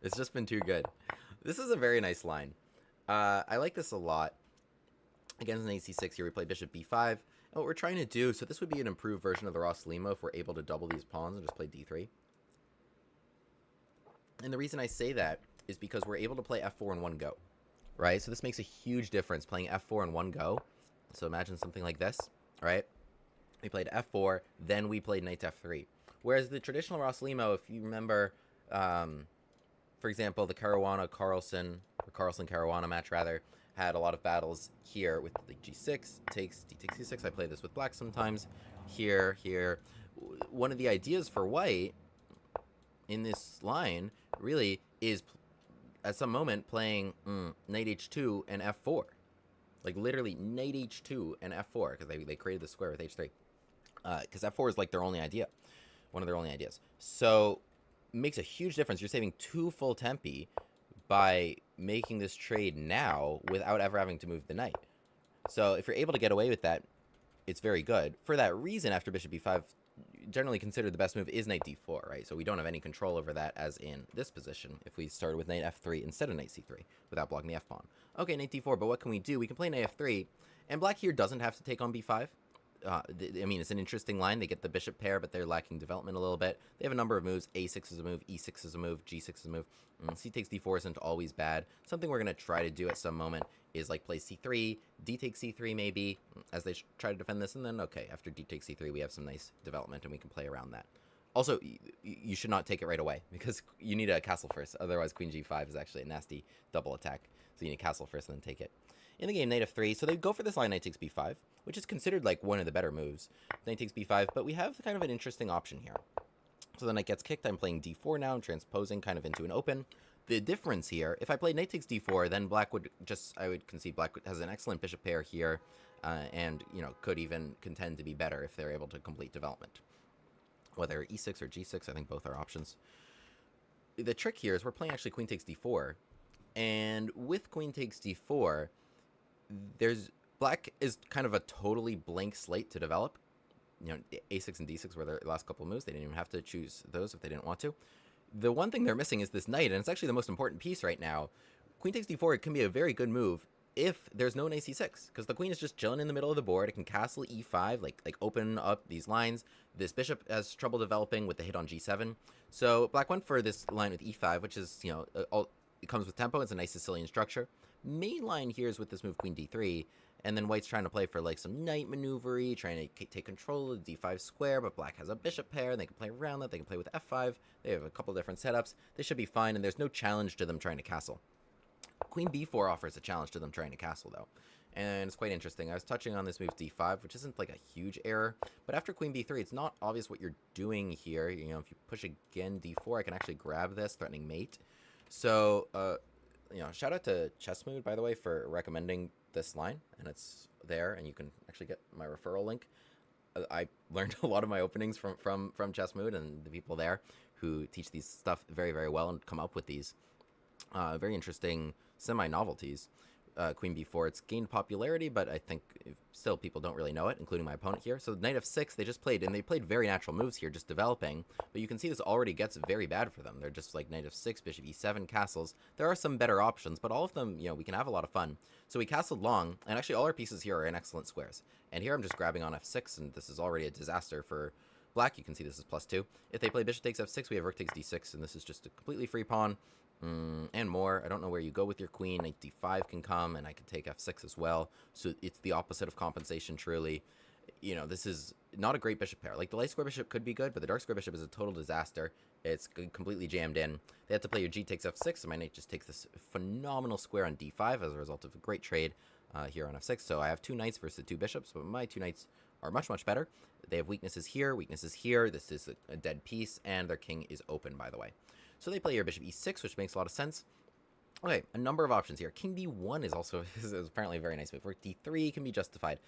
It's just been too good. This is a very nice line. I like this a lot. Against an ac6 here, we play bishop b5. And what we're trying to do, so this would be an improved version of the Ross-Limo if we're able to double these pawns and just play d3. And the reason I say that is because we're able to play f4 in one go, right? So this makes a huge difference, playing f4 in one go. So imagine something like this, right? We played f4, then we played knight to f3. Whereas the traditional Ross-Limo, if you remember, for example, the Caruana-Carlsen, or Carlsen-Caruana match, rather, had a lot of battles here with like g6, takes, d takes c6. I play this with black sometimes. Here. One of the ideas for white in this line, really, is at some moment playing knight h2 and f4. Like, literally, knight h2 and f4, because they created the square with h3. Because f4 is, like, their only idea. One of their only ideas. So, it makes a huge difference. You're saving 2 full tempi by making this trade now without ever having to move the knight. So, if you're able to get away with that, it's very good. For that reason, after bishop b5, generally considered the best move is knight d4, right? So we don't have any control over that as in this position if we started with knight f3 instead of knight c3 without blocking the f-pawn. Okay, knight d4, but what can we do? We can play knight f3, and black here doesn't have to take on b5. I mean, it's an interesting line. They get the bishop pair, but they're lacking development a little bit. They have a number of moves. a6 is a move, e6 is a move, g6 is a move. C takes d4 isn't always bad. Something we're going to try to do at some moment is like play c3, d takes c3 maybe, as they try to defend this, and then, okay, after d takes c3, we have some nice development, and we can play around that. Also, you should not take it right away, because you need a castle first. Otherwise, queen g5 is actually a nasty double attack. So you need a castle first and then take it. In the game, knight f3, so they go for this line, knight takes b5, which is considered like one of the better moves. Knight takes b5, but we have kind of an interesting option here. So the knight gets kicked, I'm playing d4 now, I'm transposing kind of into an open. The difference here, if I play knight takes d4, then black would just, I would concede black has an excellent bishop pair here, and, you know, could even contend to be better if they're able to complete development. Whether e6 or g6, I think both are options. The trick here is we're playing actually queen takes d4, and with queen takes d4, black is kind of a totally blank slate to develop. You know, a6 and d6 were their last couple of moves. They didn't even have to choose those if they didn't want to. The one thing they're missing is this knight, and it's actually the most important piece right now. Queen takes d4, it can be a very good move if there's no knight c6, because the queen is just chilling in the middle of the board. It can castle e5, like open up these lines. This bishop has trouble developing with the hit on g7. So black went for this line with e5, which is, you know, it comes with tempo. It's a nice Sicilian structure. Main line here is with this move queen d3, and then white's trying to play for like some knight maneuvery, trying to take control of the d5 square, but black has a bishop pair, and they can play around that. They can play with f5. They have a couple different setups. They should be fine, and there's no challenge to them trying to castle. Queen b4 offers a challenge to them trying to castle, though. And it's quite interesting. I was touching on this move d5, which isn't like a huge error. But after queen b3, it's not obvious what you're doing here. You know, if you push again d4, I can actually grab this, threatening mate. So, you know, shout out to Chessmood, by the way, for recommending this line. And it's there, and you can actually get my referral link. I learned a lot of my openings from Chessmood and the people there who teach these stuff very, very well and come up with these very interesting semi-novelties. Queen b4, it's gained popularity, but I think still people don't really know it, including my opponent here. So knight f6, they just played, and they played very natural moves here, just developing, but you can see this already gets very bad for them. They're just like knight f6, bishop e7, castles. There are some better options, but all of them, you know, we can have a lot of fun. So we castled long, and actually all our pieces here are in excellent squares. And here I'm just grabbing on f6, and this is already a disaster for black. You can see this is +2. If they play bishop takes f6, we have rook takes d6, and this is just a completely free pawn. And more. I don't know where you go with your queen. Knight d5 can come, and I can take f6 as well. So it's the opposite of compensation, truly. You know, this is not a great bishop pair. Like, the light square bishop could be good, but the dark square bishop is a total disaster. It's completely jammed in. They had to play your g takes f6, and my knight just takes this phenomenal square on d5 as a result of a great trade here on f6. So I have 2 knights versus the 2 bishops, but my 2 knights are much, much better. They have weaknesses here, weaknesses here. This is a dead piece, and their king is open, by the way. So they play your bishop e6, which makes a lot of sense. Okay, a number of options here. King b1 is also is apparently a very nice move. Rook d3 can be justified.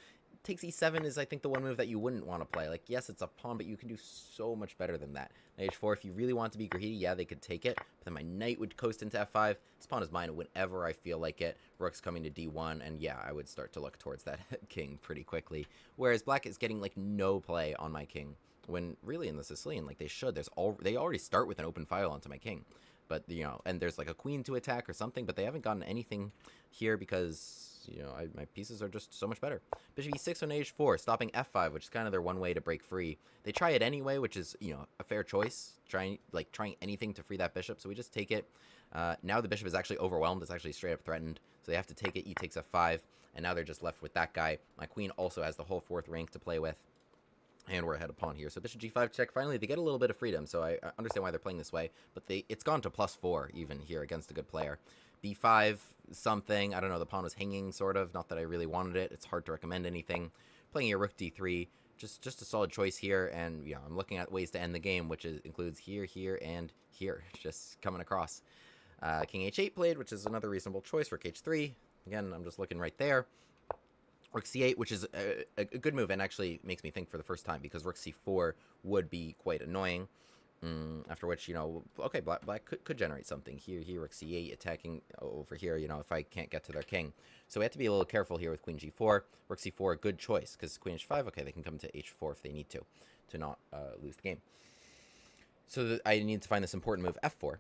Takes e7 is, I think, the one move that you wouldn't want to play. Like, yes, it's a pawn, but you can do so much better than that. Knight h4, if you really want to be greedy, yeah, they could take it. But then my knight would coast into f5. This pawn is mine whenever I feel like it. Rook's coming to d1, and yeah, I would start to look towards that king pretty quickly. Whereas black is getting, like, no play on my king. When really in the Sicilian, like, they should. They already start with an open file onto my king. But, you know, and there's like a queen to attack or something, but they haven't gotten anything here because, you know, my pieces are just so much better. Bishop e6 on h4, stopping f5, which is kind of their one way to break free. They try it anyway, which is, you know, a fair choice, trying anything to free that bishop, so we just take it. Now the bishop is actually overwhelmed, it's actually straight up threatened, so they have to take it, e takes f5, and now they're just left with that guy. My queen also has the whole 4th rank to play with. And we're ahead of pawn here. So bishop g5 check. Finally, they get a little bit of freedom, so I understand why they're playing this way. But it's gone to +4 even here against a good player. b5 something. I don't know. The pawn was hanging, sort of. Not that I really wanted it. It's hard to recommend anything. Playing your rook d3. Just a solid choice here. And, yeah, I'm looking at ways to end the game, which includes here, here, and here. Just coming across. King h8 played, which is another reasonable choice. Rook h3. Again, I'm just looking right there. Rook c8, which is a good move, and actually makes me think for the first time, because rook c4 would be quite annoying. After which, you know, okay, black could generate something. Here, rook c8, attacking over here, you know, if I can't get to their king. So we have to be a little careful here with queen g4. Rook c4, a good choice, because queen h5, okay, they can come to h4 if they need to not lose the game. So I need to find this important move, f4.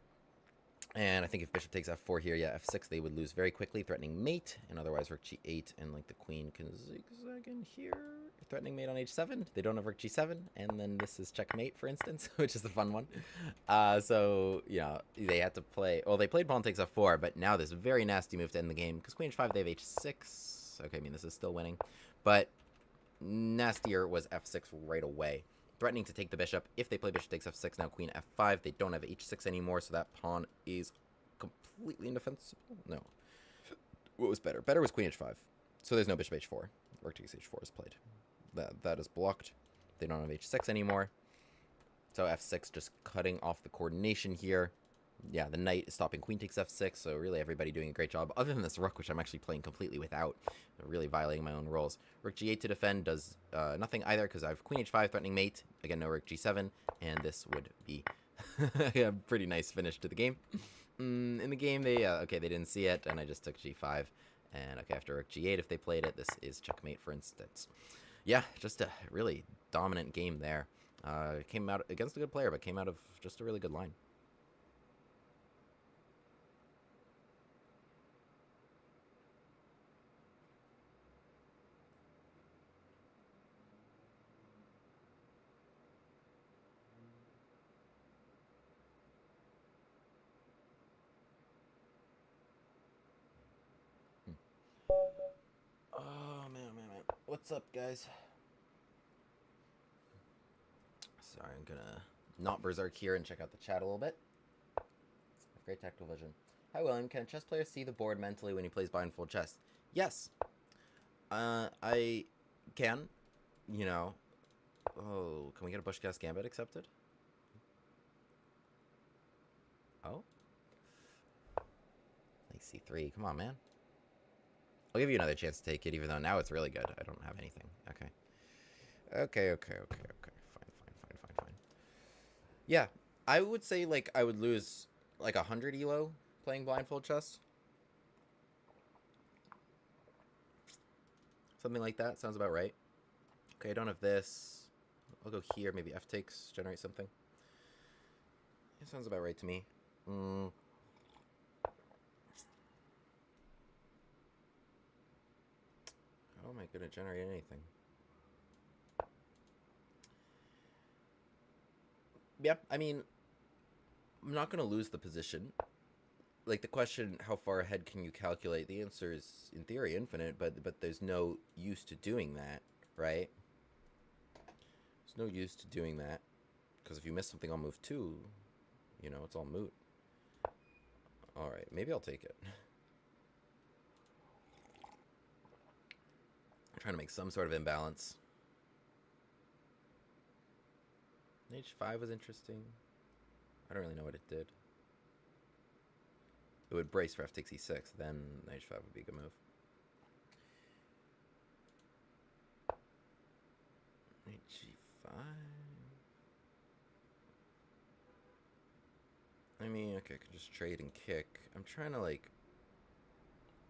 And I think if bishop takes f4 here, yeah, f6, they would lose very quickly, threatening mate. And otherwise, rook g8, and like the queen can zigzag in here. Threatening mate on h7. They don't have rook g7. And then this is checkmate, for instance, which is the fun one. So, you know, they had to play... Well, they played pawn takes f4, but now this very nasty move to end the game. Because queen h5, they have h6. Okay, I mean, this is still winning. But nastier was f6 right away. Threatening to take the bishop. If they play bishop takes f6, now queen f5. They don't have h6 anymore, so that pawn is completely indefensible. No. What was better? Better was queen h5. So there's no bishop h4. Rook takes h4 is played. That is blocked. They don't have h6 anymore. So f6 just cutting off the coordination here. Yeah, the knight is stopping queen takes f6, so really everybody doing a great job, other than this rook, which I'm actually playing completely without, really violating my own rules. Rook g8 to defend does nothing either, because I have queen h5 threatening mate, again no rook g7, and this would be a pretty nice finish to the game. In the game, they didn't see it, and I just took g5, and okay, after rook g8, if they played it, this is checkmate, for instance. Yeah, just a really dominant game there. Came out against a good player, but came out of just a really good line. Oh, man. What's up, guys? Sorry, I'm gonna not berserk here and check out the chat a little bit. Great tactical vision. Hi, William. Can a chess player see the board mentally when he plays blindfold chess? Yes. I can. You know. Oh, can we get a Bushcast Gambit accepted? Oh? Like C3. Come on, man. I'll give you another chance to take it, even though now it's really good. I don't have anything. Okay. Okay. Fine. Yeah. I would say, like, I would lose, like, 100 elo playing blindfold chess. Something like that. Sounds about right. Okay, I don't have this. I'll go here. Maybe F takes, generate something. It sounds about right to me. How am I going to generate anything? Yeah, I mean, I'm not going to lose the position. Like, the question, how far ahead can you calculate? The answer is, in theory, infinite, but there's no use to doing that, right? There's no use to doing that. Because if you miss something on move 2, you know, it's all moot. Alright, maybe I'll take it. I'm trying to make some sort of imbalance. H5 was interesting. I don't really know what it did. It would brace for F takes E6, then H5 would be a good move. H5. I mean, okay, I can just trade and kick. I'm trying to, like,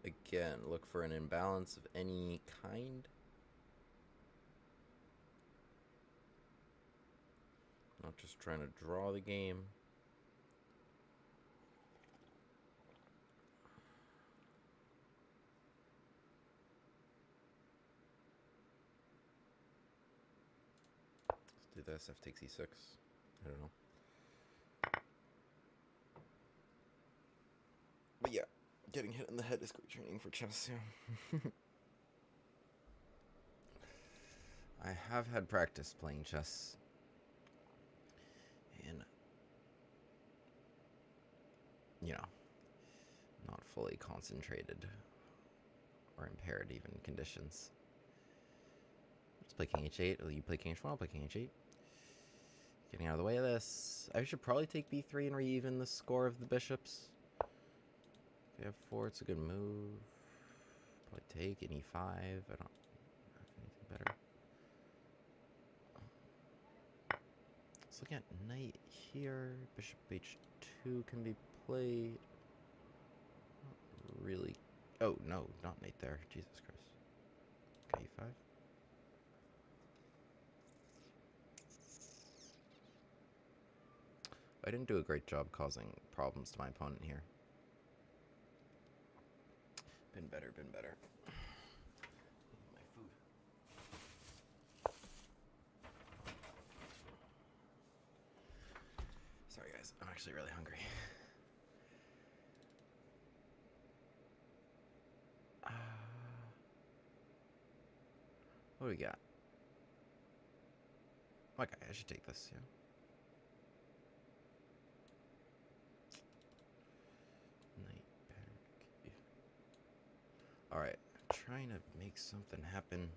again, look for an imbalance of any kind. Not just trying to draw the game. Let's do this. F takes E6. I don't know. But yeah, getting hit in the head is great training for chess, yeah. I have had practice playing chess. In, you know, not fully concentrated or impaired even conditions. Let's play king h8. You play king h1, I'll play king h8. Getting out of the way of this. I should probably take b3 and re-even the score of the bishops. Okay, f4, it's a good move. Probably take an e5. I don't have anything better. Let's look at knight here. Bishop h2 can be played. Not really. Oh, no, not knight there. Jesus Christ. Okay, e5. I didn't do a great job causing problems to my opponent here. Been better. My food. Sorry, guys. I'm actually really hungry. What do we got? Okay, I should take this, yeah. Knight back. Alright, trying to make something happen.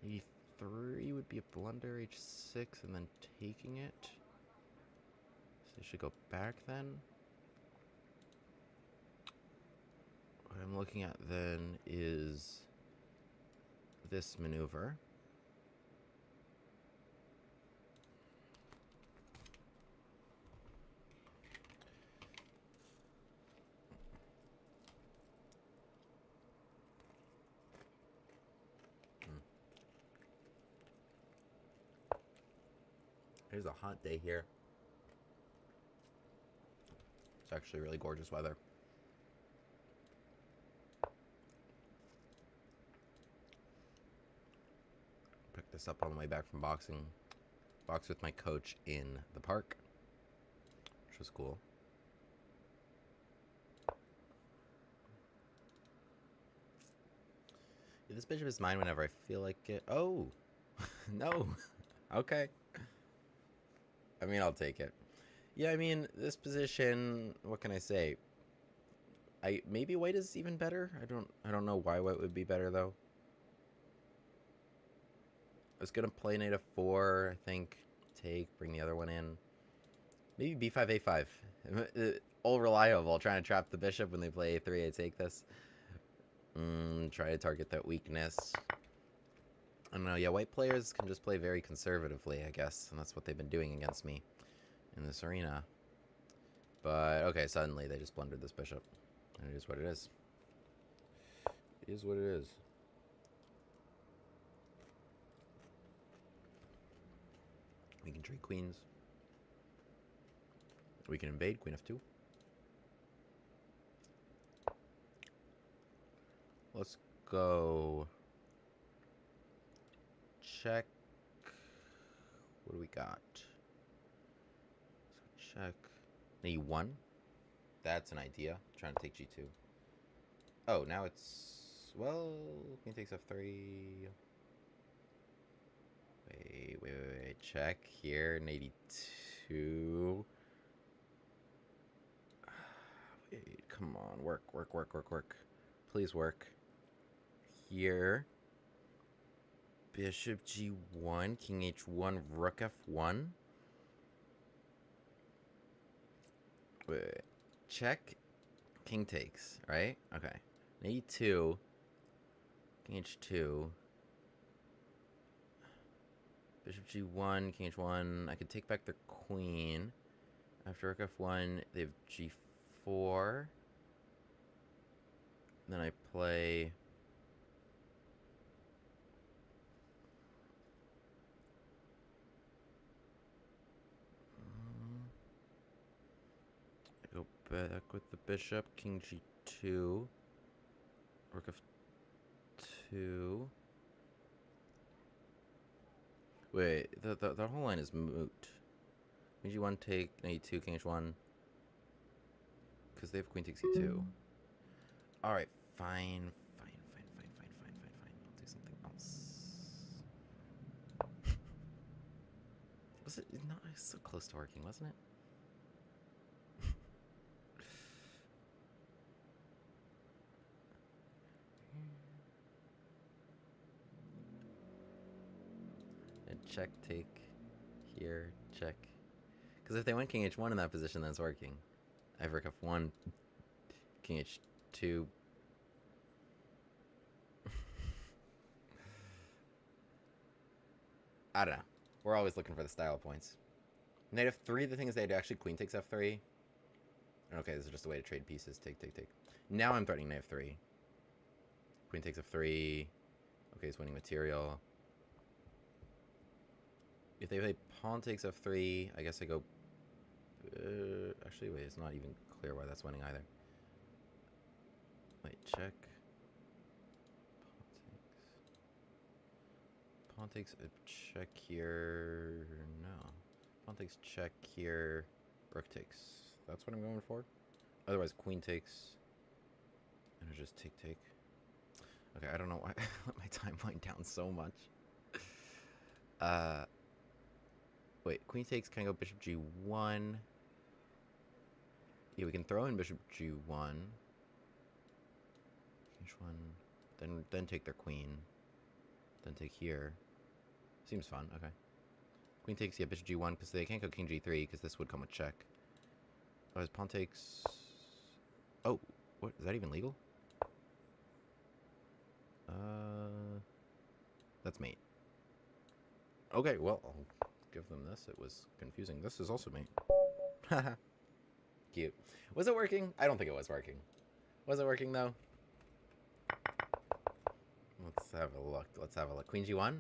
E3 would be a blunder, h6, and then taking it. So I should go back then. What I'm looking at then is this maneuver. It's a hot day here. It's actually really gorgeous weather. Picked this up on the way back from boxing. Boxed with my coach in the park, which was cool. Yeah, this bishop is mine whenever I feel like it. Oh! No. Okay. I mean, I'll take it. Yeah, I mean, this position, what can I say? Maybe white is even better. I don't know why white would be better though. I was gonna play knight f4, I think. Take, bring the other one in. Maybe b5, a5. All reliable, trying to trap the bishop when they play a3. I take this. Try to target that weakness. I don't know. Yeah, white players can just play very conservatively, I guess, and that's what they've been doing against me in this arena. But okay, suddenly they just blundered this bishop, and it is what it is. It is what it is. We can trade queens. We can invade queen f2. Let's go. Check. What do we got? So check. E1. That's an idea. Trying to take g2. Oh, now it's, well, queen takes f3. Wait. Check here. 82. Wait, come on. Work. Please work. Here. Bishop g1, king h1, rook f1. Wait. Check. King takes, right? Okay. e2. King h2. Bishop g1, king h1. I could take back the queen. After rook f1, they have g4. Then I play... I go back with the bishop, king g2. Rook f2. Wait, the whole line is moot. King g1 take, knight e2, king h1. Because they have queen takes e2. Alright, fine. I'll do something else. Was it not? It was so close to working, wasn't it? And check, take. Here, check. Because if they went king h1 in that position, then it's working. I have rook f1, king h2. I don't know. We're always looking for the style points. Knight f3, the thing is they had actually queen takes f3. Okay, this is just a way to trade pieces. Take. Now I'm threatening knight f3. Queen takes f3. Okay, he's winning material. If they play pawn takes f3, I guess I go... actually, wait, it's not even clear why that's winning either. Wait, check. Pawn takes a check here. No. Pawn takes check here. Rook takes. That's what I'm going for. Otherwise, queen takes. And it's just take. Okay, I don't know why I let my timeline down so much. Wait, queen takes, can I go bishop g1? Yeah, we can throw in bishop g1. H1. Then take their queen. Then take here. Seems fun, okay. Queen takes, yeah, bishop g1, because they can't go king g3, because this would come with check. Oh, his pawn takes... Oh, what, is that even legal? That's mate. Okay, well, I'll give them this. It was confusing. This is also mate. Haha. Cute. Was it working? I don't think it was working. Was it working, though? Let's have a look. Queen g1?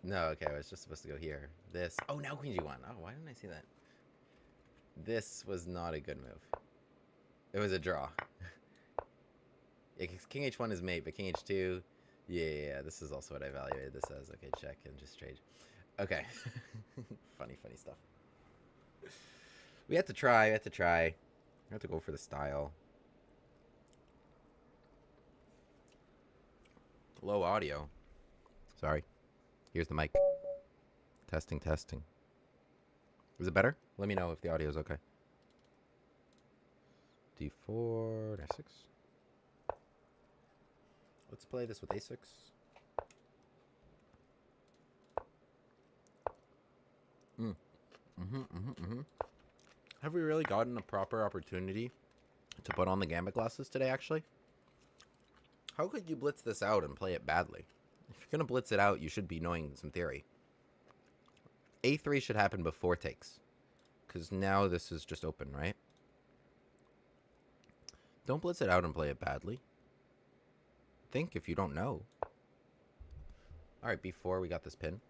No, okay, I was just supposed to go here. This. Oh, now queen g1. Oh, why didn't I see that? This was not a good move. It was a draw. Yeah, king h1 is mate, but king h2... Yeah, this is also what I evaluated this as. Okay, check and just trade. Okay. funny stuff. We had to try. We had to go for the style. Low audio. Sorry. Here's the mic. Testing, testing. Is it better? Let me know if the audio is okay. D4, F6. Let's play this with A6. Have we really gotten a proper opportunity to put on the Gambit glasses today, actually? How could you blitz this out and play it badly? If you're going to blitz it out, you should be knowing some theory. A3 should happen before takes. Because now this is just open, right? Don't blitz it out and play it badly. Think if you don't know. Alright, B4, we got this pin.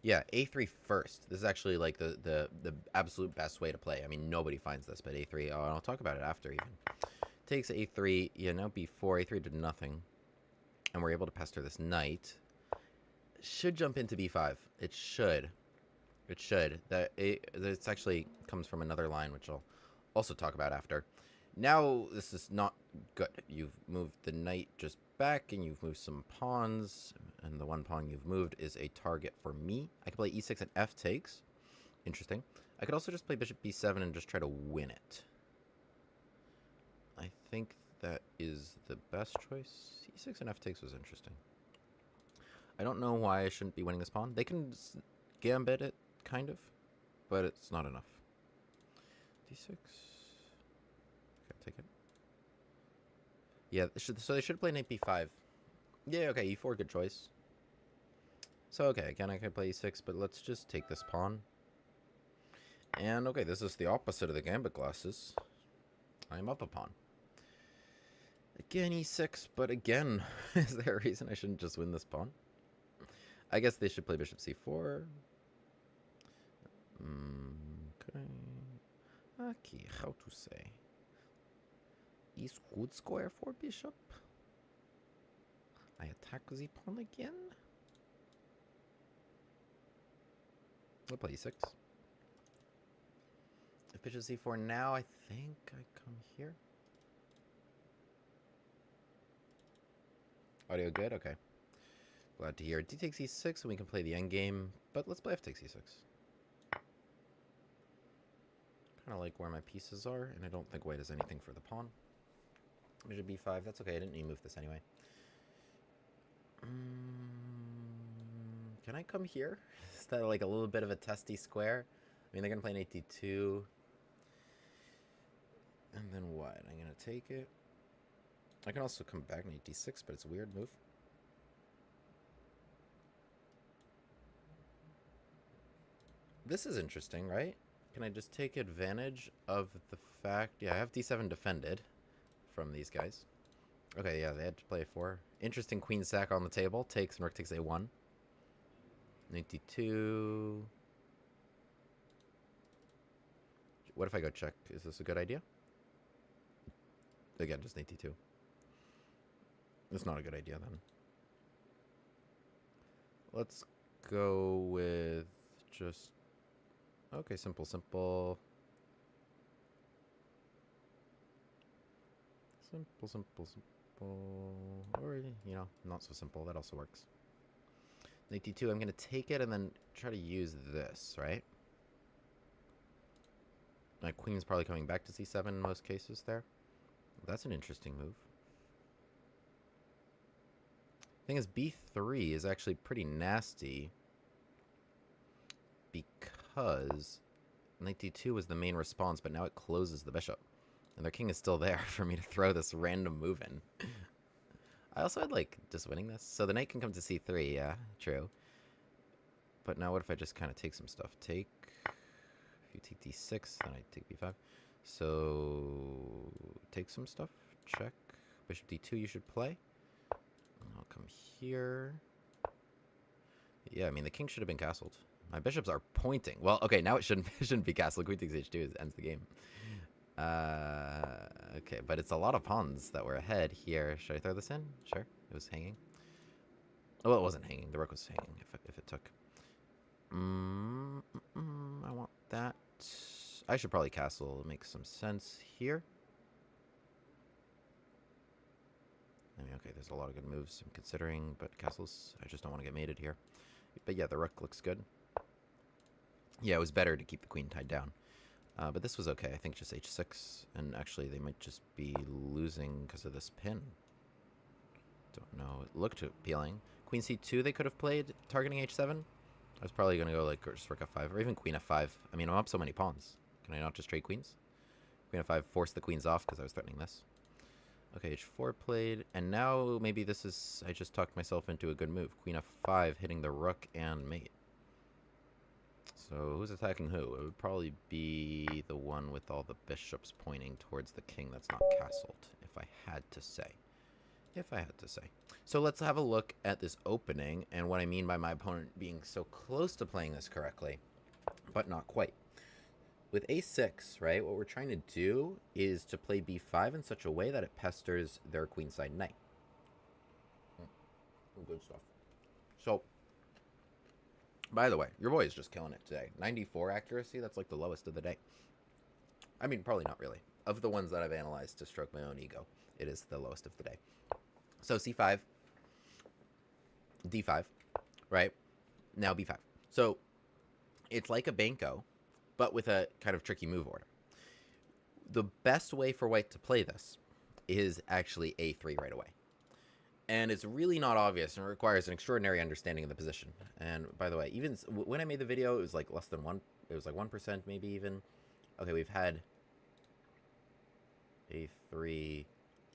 Yeah, A3 first. This is actually like the absolute best way to play. I mean, nobody finds this, but A3, oh, and I'll talk about it after even. Takes A3, yeah, now B4. A3 did nothing. And we're able to pester this knight. Should jump into B5. It should. It should. This actually comes from another line, which I'll also talk about after. Now, this is not good. You've moved the knight just back, and you've moved some pawns, and the one pawn you've moved is a target for me. I could play E6 and F takes. Interesting. I could also just play bishop B7 and just try to win it. I think that is the best choice. E6 and F takes was interesting. I don't know why I shouldn't be winning this pawn. They can gambit it, kind of, but it's not enough. D6. Okay, take it. Yeah, so they should play knight B5. Yeah, okay, E4, good choice. So, okay, again, I could play E6, but let's just take this pawn. And, okay, this is the opposite of the Gambit glasses. I'm up a pawn. Again, E6, but again, is there a reason I shouldn't just win this pawn? I guess they should play bishop C4. Okay, how to say? Is good square for bishop. I attack the pawn again. We'll play E6. If bishop C4 now, I think I come here. Audio good? Okay. Glad to hear. D takes E6 and we can play the endgame, but let's play F takes E6. Kind of like where my pieces are, and I don't think white has anything for the pawn. Bishop B5, that's okay, I didn't need to move this anyway. Can I come here? Is that like a little bit of a testy square? I mean, they're going to play an 8d2. And then what? I'm going to take it. I can also come back in 8d6, but it's a weird move. This is interesting, right? Can I just take advantage of the fact... Yeah, I have d7 defended from these guys. Okay, yeah, they had to play 4. Interesting queen sack on the table. Takes and rook takes a1. 92. What if I go check? Is this a good idea? Again, just 82. It's not a good idea then. Let's go with just... Okay, simple, simple. Simple, simple, simple. Or, you know, not so simple. That also works. 82, I'm going to take it and then try to use this, right? My queen's probably coming back to c7 in most cases there. That's an interesting move. Thing is, b3 is actually pretty nasty because knight d2 was the main response, but now it closes the bishop. And their king is still there for me to throw this random move in. I also had, like, just winning this. So the knight can come to c3, yeah, true. But now what if I just kind of take some stuff? Take... If you take d6, then I take b5. So... Take some stuff. Check. Bishop d2 you should play. I'll come here. Yeah, I mean, the king should have been castled. My bishops are pointing. Well, okay, now it shouldn't be castled. Queen takes h2 ends the game. Okay, but it's a lot of pawns that were ahead here. Should I throw this in? Sure. It was hanging. Oh, it wasn't hanging. The rook was hanging if it took. I want that. I should probably castle. It makes some sense here. I mean, Okay, there's a lot of good moves I'm considering, but castles, I just don't want to get mated here. But yeah, the rook looks good. Yeah, it was better to keep the queen tied down. But this was okay. I think just h6. And actually, they might just be losing because of this pin. Don't know. It looked appealing. Queen c2 they could have played, targeting h7. I was probably going to go like just rook f5 or even queen f5. I mean, I'm up so many pawns. Can I not just trade queens? Queen f5 forced the queens off because I was threatening this. Okay, h4 played. And now maybe this is... I just talked myself into a good move. Queen f5 hitting the rook and mate. So who's attacking who? It would probably be the one with all the bishops pointing towards the king that's not castled, if I had to say. If I had to say. So let's have a look at this opening and what I mean by my opponent being so close to playing this correctly, but not quite. With a6, right, what we're trying to do is to play b5 in such a way that it pesters their queenside knight. Good stuff. So, by the way, your boy is just killing it today. 94 accuracy, that's like the lowest of the day. I mean, probably not really. Of the ones that I've analyzed to stroke my own ego, it is the lowest of the day. So c5, d5, right? Now b5. So it's like a banco, but with a kind of tricky move order. The best way for white to play this is actually a3 right away. And it's really not obvious and it requires an extraordinary understanding of the position. And by the way, even when I made the video, it was like less than 1. It was like 1%, maybe even. Okay, we've had a3.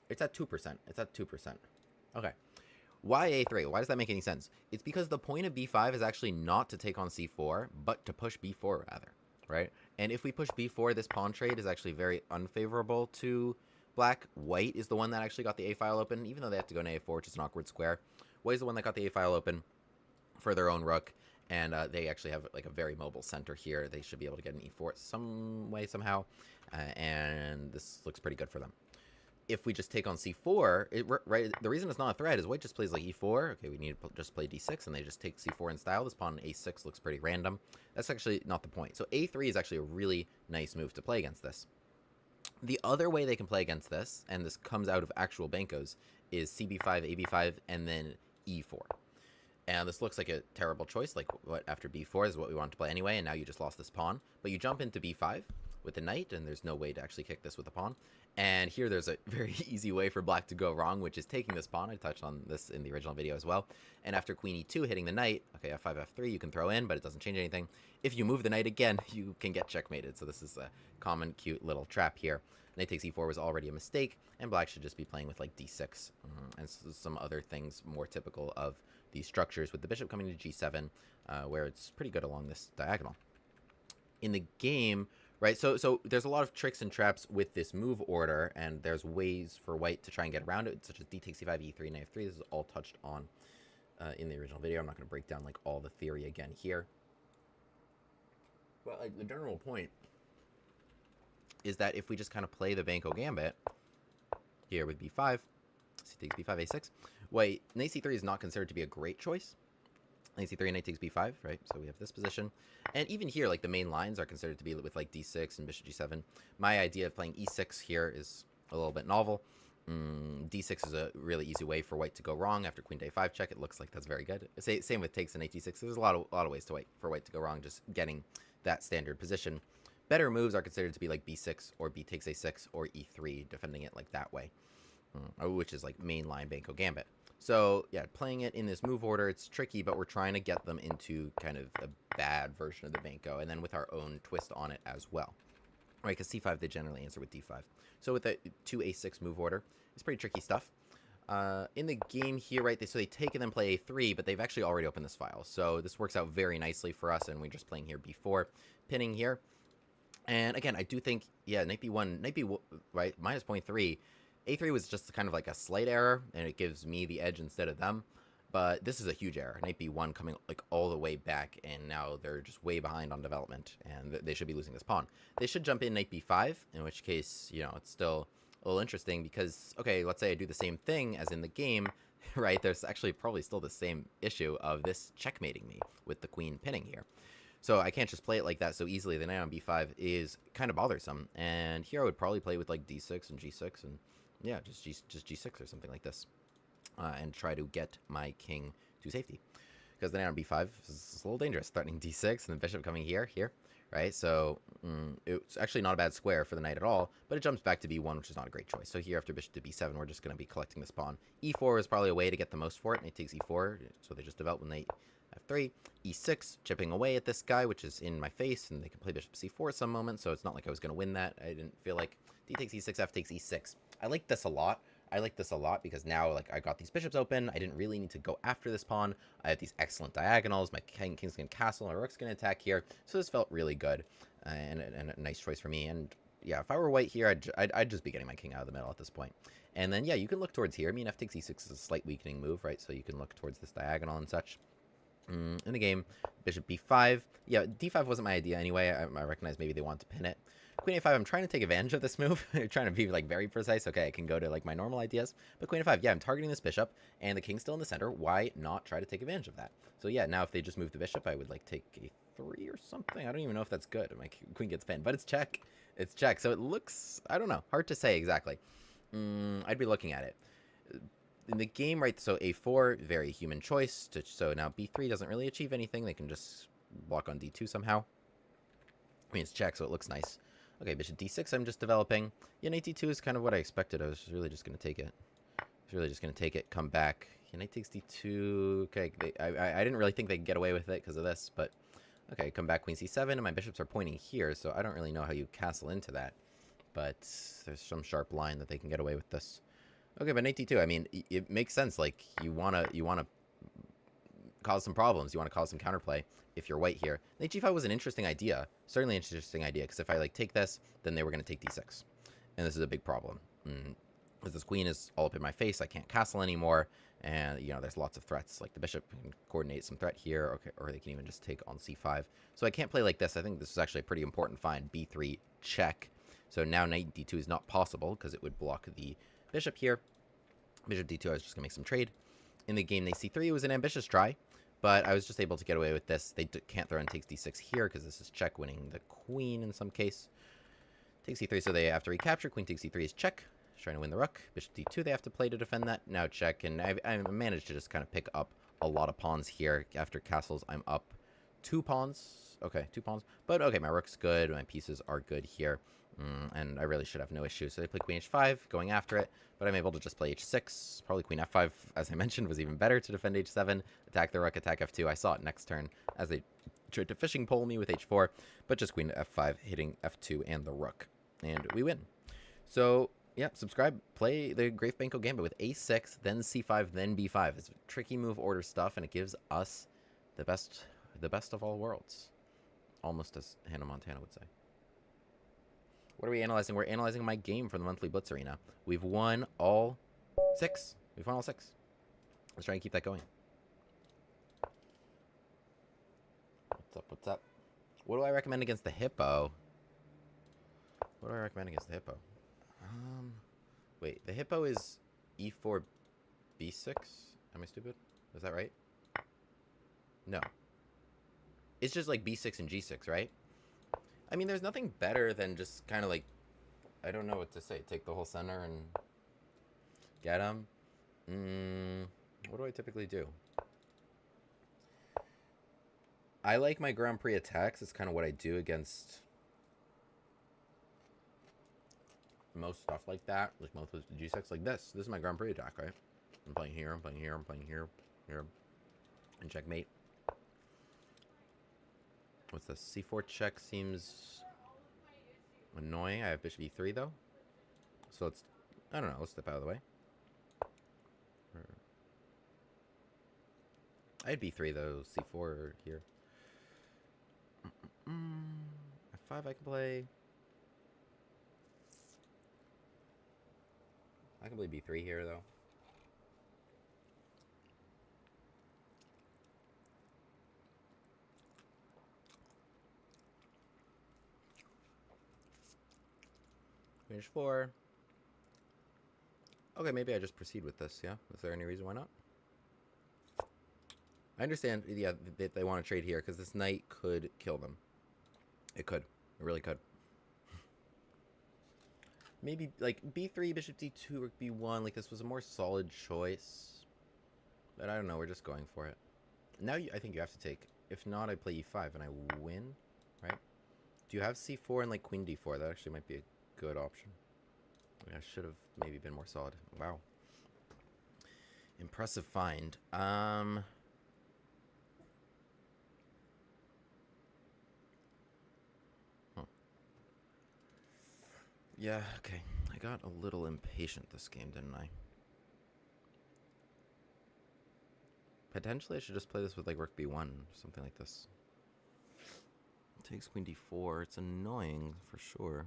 It's at 2%. It's at 2%. Okay. Why a3? Why does that make any sense? It's because the point of b5 is actually not to take on c4, but to push b4 rather, right? And if we push b4, this pawn trade is actually very unfavorable to black. White is the one that actually got the a file open, even though they have to go to a4, which is an awkward square. White is the one that got the a file open for their own rook, and they actually have like a very mobile center here. They should be able to get an e4 some way, somehow, and this looks pretty good for them. If we just take on c4, right, the reason it's not a threat is white just plays like e4. Okay, we need to just play d6, and they just take c4 in style. This pawn on a6 looks pretty random. That's actually not the point. So a3 is actually a really nice move to play against this. The other way they can play against this, and this comes out of actual bankos, is cb5, ab5, and then e4. And this looks like a terrible choice, like what after b4 is what we want to play anyway, and now you just lost this pawn. But you jump into b5 with the knight, and there's no way to actually kick this with a pawn. And here there's a very easy way for black to go wrong, which is taking this pawn. I touched on this in the original video as well. And after queen e2 hitting the knight, okay, f5, f3, you can throw in, but it doesn't change anything. If you move the knight again, you can get checkmated. So this is a common, cute little trap here. Knight takes e4 was already a mistake, and black should just be playing with like d6 and some other things more typical of these structures, with the bishop coming to g7, where it's pretty good along this diagonal. In the game, right, so there's a lot of tricks and traps with this move order, and there's ways for white to try and get around it, such as d takes c5, e3, and a3. This is all touched on in the original video. I'm not going to break down like all the theory again here. But like the general point is that if we just kind of play the banco gambit here with b5, c takes b5, a6, white, knight c3 is not considered to be a great choice. Knight c3 and knight takes b5, right? So we have this position. And even here, like the main lines are considered to be with like d6 and bishop g7. My idea of playing e6 here is a little bit novel. D6 is a really easy way for white to go wrong after queen to a5 check. It looks like that's very good. Same with takes and knight d6. There's a lot of ways for white to go wrong, just getting that standard position. Better moves are considered to be like b6 or b takes a6 or e3, defending it like that way, which is like mainline banco gambit. So yeah, playing it in this move order, it's tricky, but we're trying to get them into kind of a bad version of the banco, and then with our own twist on it as well, right? Because c5 they generally answer with d5. So with a 2a6 move order, it's pretty tricky stuff. In the game here, right, so they take and then play a3, but they've actually already opened this file, so this works out very nicely for us, and we're just playing here b4, pinning here. And again, I do think, yeah, knight b1, right, minus 0.3. A3 was just kind of like a slight error, and it gives me the edge instead of them. But this is a huge error. Knight b1 coming like all the way back, and now they're just way behind on development, and they should be losing this pawn. They should jump in knight b5, in which case, you know, it's still a little interesting because, okay, let's say I do the same thing as in the game, right? There's actually probably still the same issue of this checkmating me with the queen pinning here. So I can't just play it like that so easily. The knight on b5 is kind of bothersome, and here I would probably play with like d6 and g6 and yeah, just g6 or something like this. and try to get my king to safety. Because the knight on b5 is a little dangerous, threatening d6, and the bishop coming here, right? So it's actually not a bad square for the knight at all, but it jumps back to b1, which is not a great choice. So here after bishop to b7, we're just going to be collecting this pawn. e4 is probably a way to get the most for it. Knight takes e4, so they just develop with knight f3. e6, chipping away at this guy, which is in my face, and they can play bishop c4 at some moment, so it's not like I was going to win that. I didn't feel like d takes e6, f takes e6. I like this a lot. I like this a lot because now, like, I got these bishops open. I didn't really need to go after this pawn. I have these excellent diagonals. My king's going to castle. My rook's going to attack here. So this felt really good and a nice choice for me. And yeah, if I were white here, I'd just be getting my king out of the middle at this point. And then, yeah, you can look towards here. I mean, f takes e6 is a slight weakening move, right? So you can look towards this diagonal and such. In the game, bishop b5. Yeah, d5 wasn't my idea anyway. I recognize maybe they want to pin it. Queen a5, I'm trying to take advantage of this move. I'm trying to be, like, very precise. Okay, I can go to, like, my normal ideas. But queen a5, yeah, I'm targeting this bishop, and the king's still in the center. Why not try to take advantage of that? So, yeah, now if they just move the bishop, I would, like, take a3 or something. I don't even know if that's good. My queen gets pinned, but it's check. It's check. So it looks, I don't know, hard to say exactly. I'd be looking at it. In the game, right, so a4, very human choice. So now b3 doesn't really achieve anything. They can just block on d2 somehow. I mean, it's check, so it looks nice. Okay, bishop d6 I'm just developing. Yeah, knight d2 is kind of what I expected. I was really just going to take it. Come back. Yeah, knight takes d2. Okay, I didn't really think they could get away with it because of this, but... Okay, come back, queen c7, and my bishops are pointing here, so I don't really know how you castle into that. But there's some sharp line that they can get away with this. Okay, but knight d2, I mean, it makes sense. Like, you wanna cause some problems. You want to cause some counterplay if you're white here. Knight g5 was an interesting idea. Certainly an interesting idea, because if I, like, take this, then they were going to take d6. And this is a big problem. Because this queen is all up in my face. I can't castle anymore. And, you know, there's lots of threats. Like, the bishop can coordinate some threat here, okay, or they can even just take on c5. So I can't play like this. I think this is actually a pretty important find. b3, check. So now knight d2 is not possible, because it would block the bishop here. Bishop d2, I was just going to make some trade. In the game, knight c3 was an ambitious try, but I was just able to get away with this. They can't throw in takes d6 here, because this is check, winning the queen in some case. Takes c3, so they have to recapture. Queen takes c3 is check. Trying to win the rook. Bishop d2 they have to play to defend that. Now check, and I managed to just kind of pick up a lot of pawns here. After castles, I'm up 2 pawns. Okay, 2 pawns. But okay, my rook's good. My pieces are good here. And I really should have no issue. So they play queen h5, going after it. But I'm able to just play h6. Probably queen f5, as I mentioned, was even better to defend h7. Attack the rook, attack f2. I saw it next turn as they tried to fishing pole me with h4. But just queen f5, hitting f2 and the rook. And we win. So... yeah, subscribe, play the Graf Benko Gambit with a6, then c5, then b5. It's tricky move order stuff, and it gives us the best of all worlds. Almost as Hannah Montana would say. What are we analyzing? We're analyzing my game from the monthly Blitz Arena. We've won all 6. We've won all 6. Let's try and keep that going. What's up, what's up? What do I recommend against the hippo? What do I recommend against the hippo? Wait, the hippo is e4, b6? Am I stupid? Is that right? No. It's just like b6 and g6, right? I mean, there's nothing better than just kind of like, I don't know what to say. Take the whole center and get him. What do I typically do? I like my Grand Prix attacks. It's kind of what I do against... most stuff like that, like most of the g6, like this. This is my Grand Prix attack, right? I'm playing here, I'm playing here, I'm playing here, here, and checkmate. What's this? C4 check seems annoying. I have bishop e3 though, so let's, I don't know, let's step out of the way. I had b3 though, c4 here. f5 I can play. I can play b3 here, though. Queen h4. Okay, maybe I just proceed with this, yeah? Is there any reason why not? I understand, yeah, that they want to trade here, because this knight could kill them. It could. It really could. Maybe, like, b3, bishop d2, rook b1. Like, this was a more solid choice. But I don't know, we're just going for it. Now I think you have to take. If not, I play e5 and I win, right? Do you have c4 and like queen d4? That actually might be a good option. I should have maybe been more solid. Wow. Impressive find. Yeah, okay. I got a little impatient this game, didn't I? Potentially I should just play this with like rook b1, something like this. Takes queen d4. It's annoying for sure.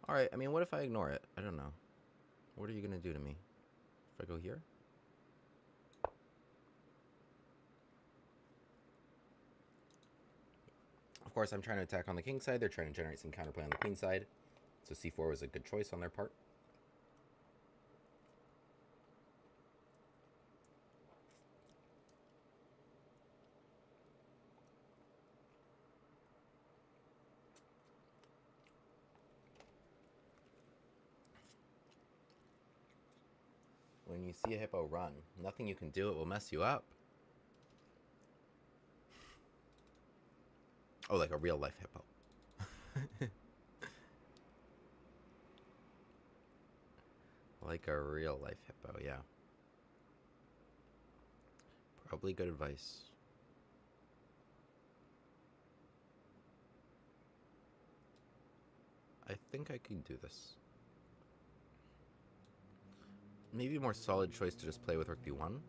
Alright, I mean, what if I ignore it? I don't know. What are you going to do to me? If I go here? Of course, I'm trying to attack on the king side. They're trying to generate some counterplay on the queen side. So c4 was a good choice on their part. When you see a hippo run, nothing you can do, it will mess you up. Oh, like a real life hippo. Like a real life hippo, yeah. Probably good advice. I think I can do this. Maybe a more solid choice to just play with rook b1.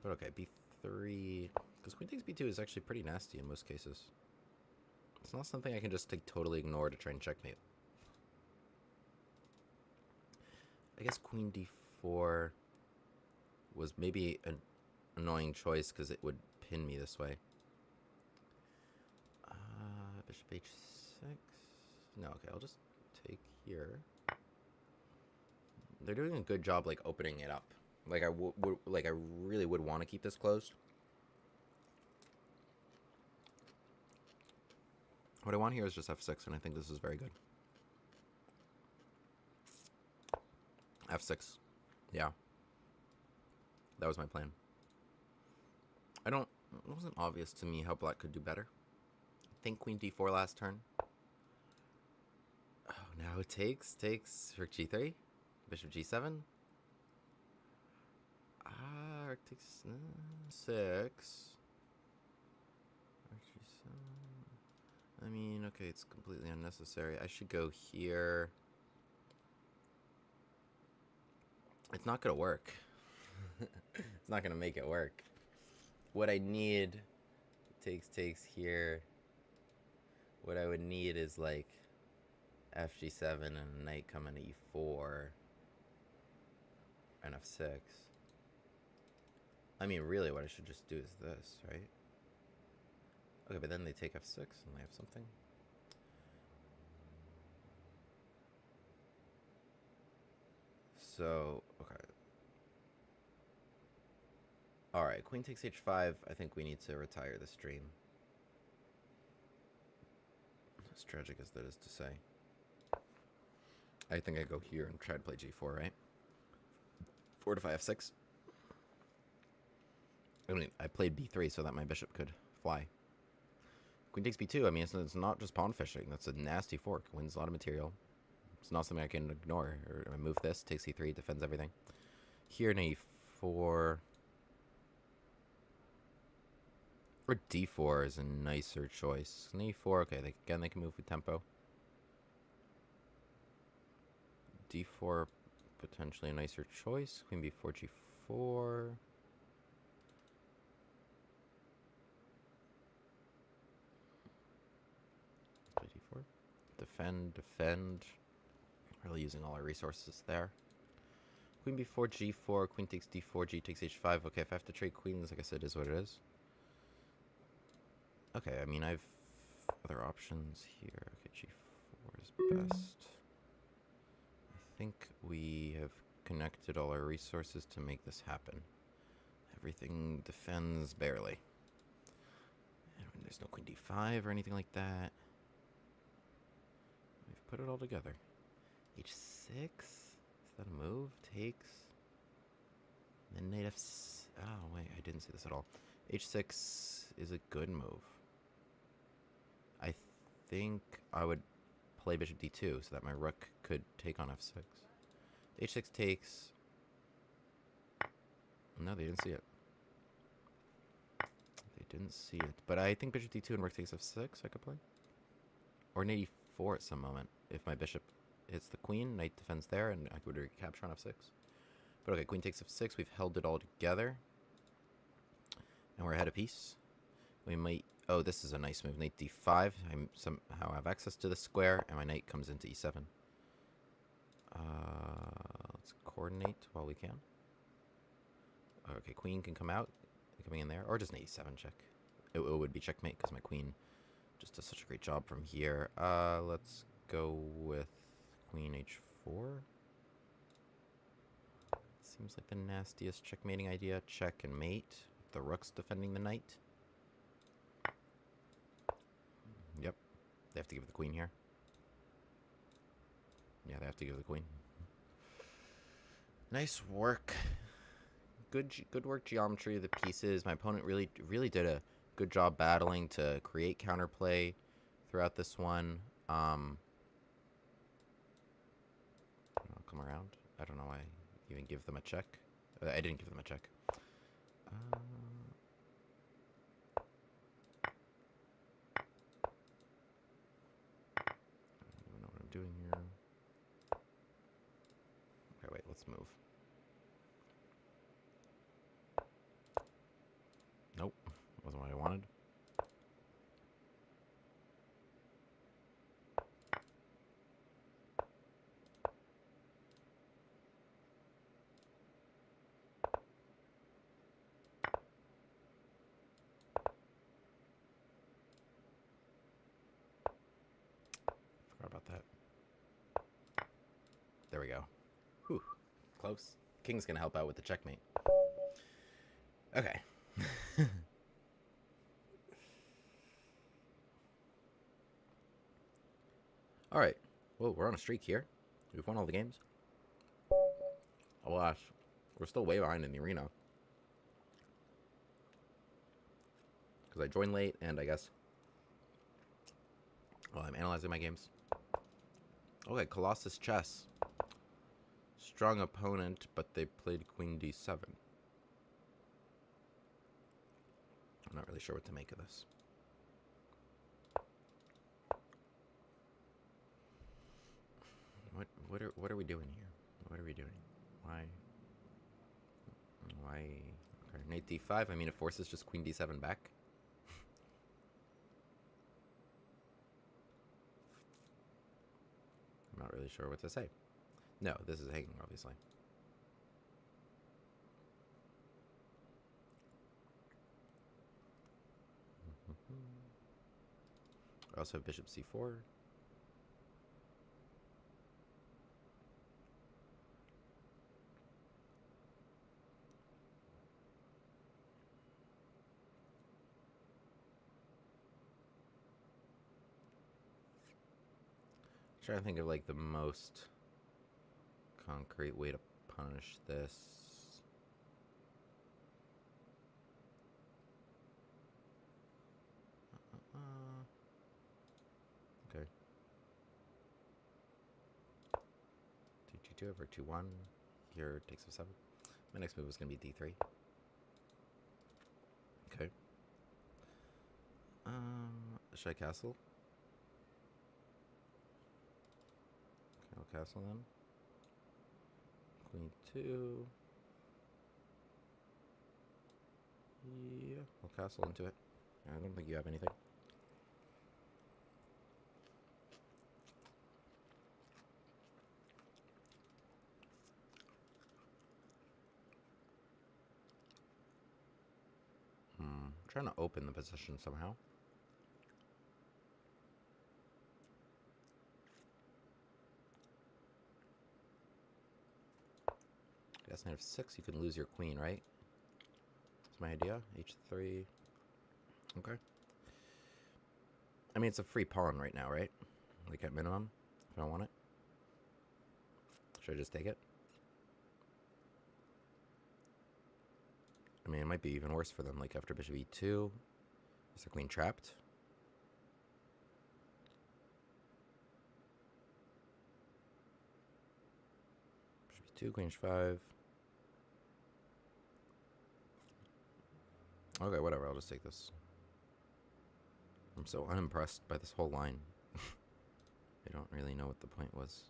But okay, b3. Because queen takes b2 is actually pretty nasty in most cases. It's not something I can just like, totally ignore to try and checkmate. I guess queen d4 was maybe an annoying choice because it would pin me this way. Bishop h6. No, okay, I'll just take here. They're doing a good job like opening it up. Like I really would want to keep this closed. What I want here is just f6, and I think this is very good. f6. Yeah. That was my plan. It wasn't obvious to me how black could do better. I think queen d4 last turn. Oh, now it takes rook g3. Bishop g7. Rook takes 6. I mean, okay, it's completely unnecessary. I should go here. It's not gonna work. It's not gonna make it work. What I need, takes here. What I would need is like fg7 and a knight coming to e4 and f6. I mean, really, what I should just do is this, right? Okay, but then they take f6 and they have something. So, okay. Alright, queen takes h5. I think we need to retire the stream. As tragic as that is to say. I think I go here and try to play g4, right? Fortify f6. I mean, I played b3 so that my bishop could fly. Queen takes b2. I mean, it's not just pawn fishing. That's a nasty fork. Wins a lot of material. It's not something I can ignore. Or I move this, takes e3, defends everything. Here in e4. Or d4 is a nicer choice. In e4, okay, again, they can move with tempo. d4, potentially a nicer choice. Queen b4, g4. d4. Defend. Really using all our resources there. Queen b4, g4, queen takes d4, g takes h5. Okay, if I have to trade queens, I guess it is what it is. Okay, I mean, I have other options here. Okay, g4 is best. I think we have connected all our resources to make this happen. Everything defends barely. And there's no queen d5 or anything like that. We've put it all together. h6? that a move? Takes. Then knight f. Oh wait, I didn't see this at all. H6 is a good move. I think I would play bishop d2 so that my rook could take on f6. H6 takes. No, they didn't see it. They didn't see it. But I think bishop d2 and rook takes f6 I could play. Or knight e4 at some moment. If my bishop hits the queen, knight defends there, and I could recapture on f6. But okay, queen takes f6. We've held it all together. And we're ahead of piece. We might... Oh, this is a nice move. Knight d5. I somehow have access to the square, and my knight comes into e7. Let's coordinate while we can. Okay, queen can come out. Coming in there. Or just knight e7 check. It would be checkmate because my queen just does such a great job from here. Let's go with queen h4. Seems like the nastiest checkmating idea. Check and mate. The rook's defending the knight. Yep. They have to give the queen here. Yeah, they have to give the queen. Nice work. Good work geometry of the pieces. My opponent really did a good job battling to create counterplay throughout this one. I'll come around. I don't know why I even give them a check. I didn't give them a check. I don't even know what I'm doing here. Okay, wait, let's move. Nope, wasn't what I wanted. Forgot about that. There we go. Whew, close. King's gonna help out with the checkmate. Okay. Alright. Well, we're on a streak here. We've won all the games. Alas, we're still way behind in the arena. Because I joined late, and I guess... Well, I'm analyzing my games. Okay, Colossus Chess. Strong opponent, but they played Queen D7. I'm not really sure what to make of this. What are we doing here? What are we doing? Why? Okay, knight d5. I mean, it forces just queen d7 back. I'm not really sure what to say. No, this is hanging, obviously. I also have bishop c4. Trying to think of like the most concrete way to punish this. Okay. 2-2 over 2-1. Here takes a 7. My next move is going to be d3. Okay. Should I castle? Okay, I'll castle then. Queen 2. Yeah, I'll castle into it. I don't think you have anything. I'm trying to open the position somehow. Guess knight f6, you can lose your queen, right? That's my idea. h3. Okay. I mean, it's a free pawn right now, right? Like at minimum, if I want it. Should I just take it? mean, it might be even worse for them. Like after bishop e2, is the queen trapped? Bishop e2, queen h5. Okay, whatever. I'll just take this. I'm so unimpressed by this whole line. I don't really know what the point was.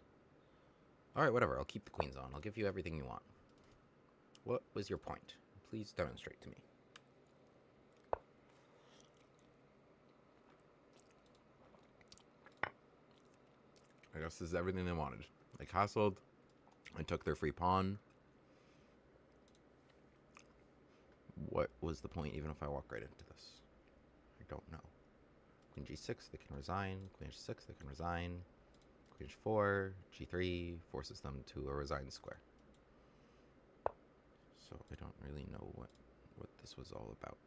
Alright, whatever. I'll keep the queens on. I'll give you everything you want. What was your point? Please demonstrate to me. I guess this is everything they wanted. They castled. I took their free pawn. What was the point even if I walk right into this? I don't know. Queen g6, they can resign. Queen h6, they can resign. Queen h4, g3 forces them to a resigned square. So I don't really know what this was all about.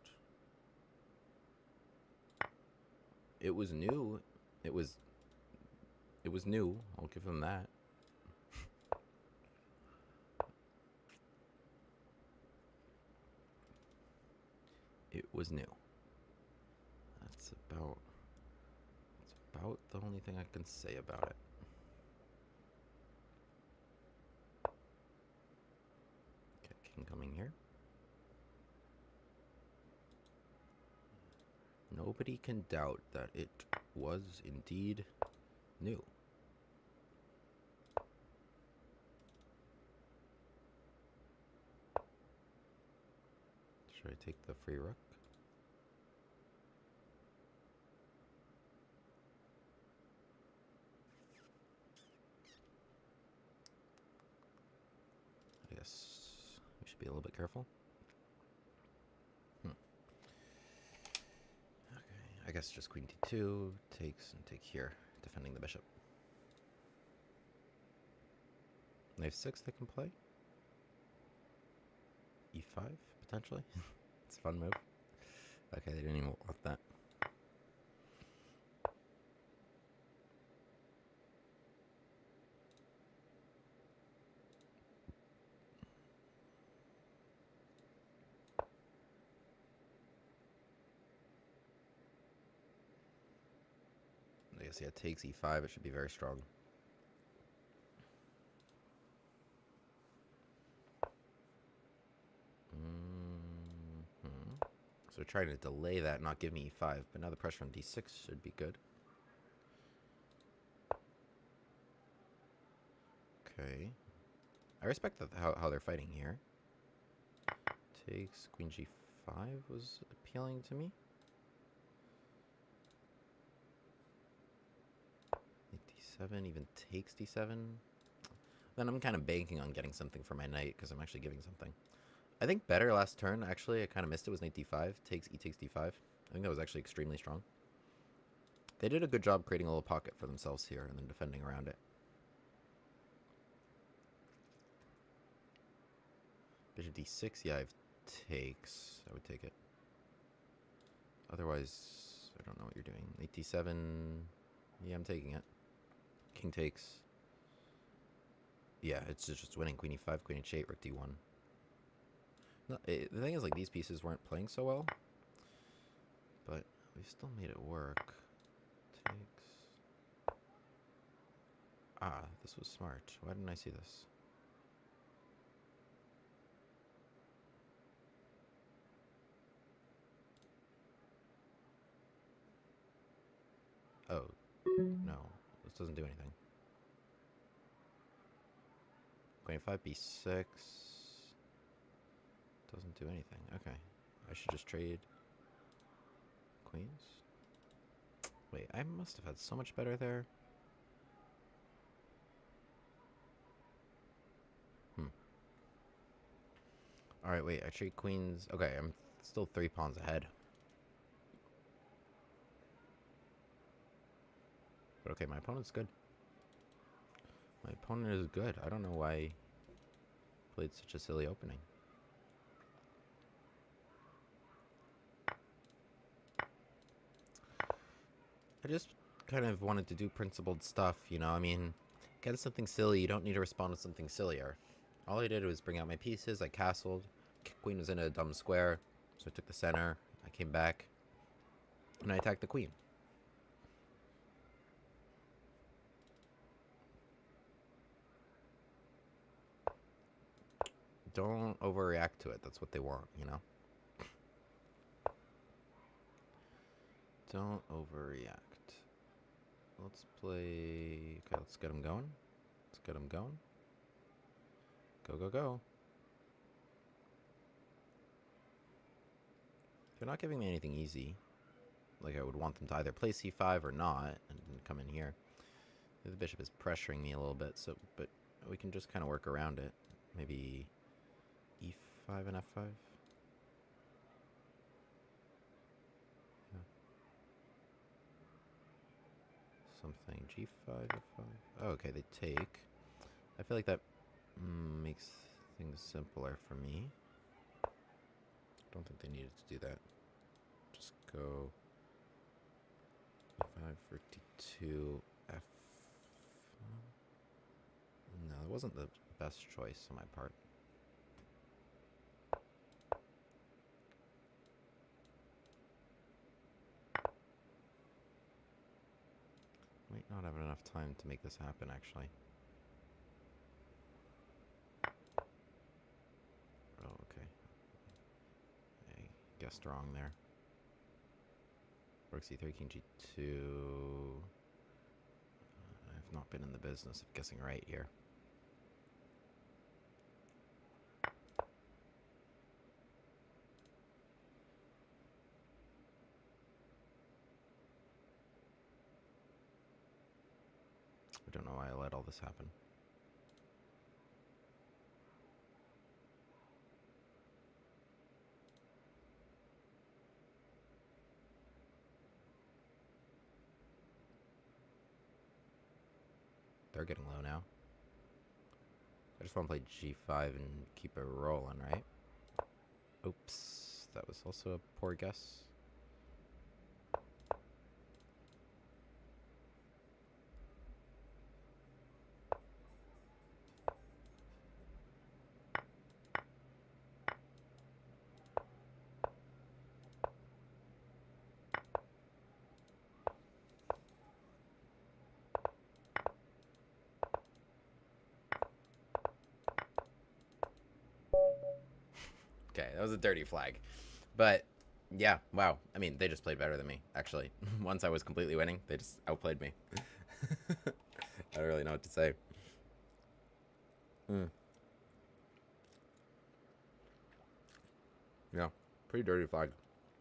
It was new. It was new. I'll give them that. It was new. That's about the only thing I can say about it. Okay, king coming here. Nobody can doubt that it was indeed new. Should I take the free rook? I guess we should be a little bit careful. Okay, I guess just queen d2 takes and take here, defending the bishop. Knight 6 they can play. e5 potentially. It's a fun move. Okay, they didn't even want that. I guess yeah, takes e5. It should be very strong. So they're trying to delay that, not give me e5, but now the pressure on d6 should be good. Okay. I respect that how they're fighting here. Takes queen g5 was appealing to me. d7 even takes d7. Then I'm kind of banking on getting something for my knight because I'm actually giving something. I think better last turn, actually, I kind of missed it, was knight d5. Takes e takes d5. I think that was actually extremely strong. They did a good job creating a little pocket for themselves here and then defending around it. Bishop d6, yeah, I've takes. I would take it. Otherwise, I don't know what you're doing. Knight d7, yeah, I'm taking it. King takes. Yeah, it's just winning. Queen e5, queen h8, rook d1. No, the thing is, like, these pieces weren't playing so well, but we still made it work. Takes. Ah, this was smart. Why didn't I see this? Oh, no. This doesn't do anything. Queen 5, b6. Doesn't do anything. Okay. I should just trade queens. Wait, I must have had so much better there. Alright, wait. I trade queens. Okay, I'm still 3 pawns ahead. But okay, my opponent's good. My opponent is good. I don't know why he played such a silly opening. I just kind of wanted to do principled stuff, you know? I mean, against something silly, you don't need to respond with something sillier. All I did was bring out my pieces, I castled, Queen was in a dumb square, so I took the center. I came back, and I attacked the queen. Don't overreact to it. That's what they want, you know? Don't overreact. Let's play... Okay, let's get him going. Let's get him going. Go, go, go. They're not giving me anything easy. Like I would want them to either play c5 or not, and come in here. The bishop is pressuring me a little bit, so but we can just kind of work around it. Maybe e5 and f5. Yeah. Something g5, f5. Oh, okay, they take. I feel like that makes things simpler for me. Don't think they needed to do that. Just go e5 for d2, f. No, it wasn't the best choice on my part. Might not have enough time to make this happen, actually. Oh, okay. I guessed wrong there. Rook c3, king g2. I've not been in the business of guessing right here. I don't know why I let all this happen. They're getting low now. I just want to play g5 and keep it rolling, right? Oops, that was also a poor guess. Okay, that was a dirty flag. But, yeah, wow. I mean, they just played better than me, actually. Once I was completely winning, they just outplayed me. I don't really know what to say. Yeah, pretty dirty flag,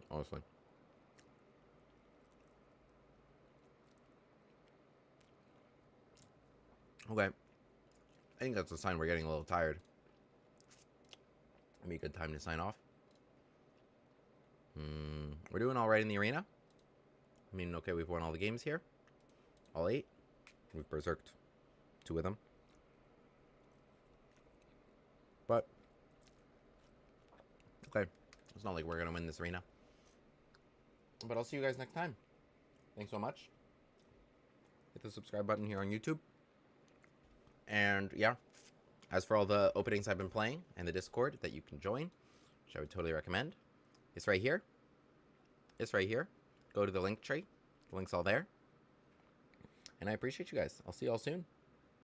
honestly. Okay. I think that's a sign we're getting a little tired. Maybe a good time to sign off. We're doing all right in the arena. I mean, okay, we've won all the games here. All 8. We've berserked 2 of them. But, okay. It's not like we're going to win this arena. But I'll see you guys next time. Thanks so much. Hit the subscribe button here on YouTube. And, yeah. As for all the openings I've been playing and the Discord that you can join, which I would totally recommend, it's right here. It's right here. Go to the link tree. The link's all there. And I appreciate you guys. I'll see you all soon.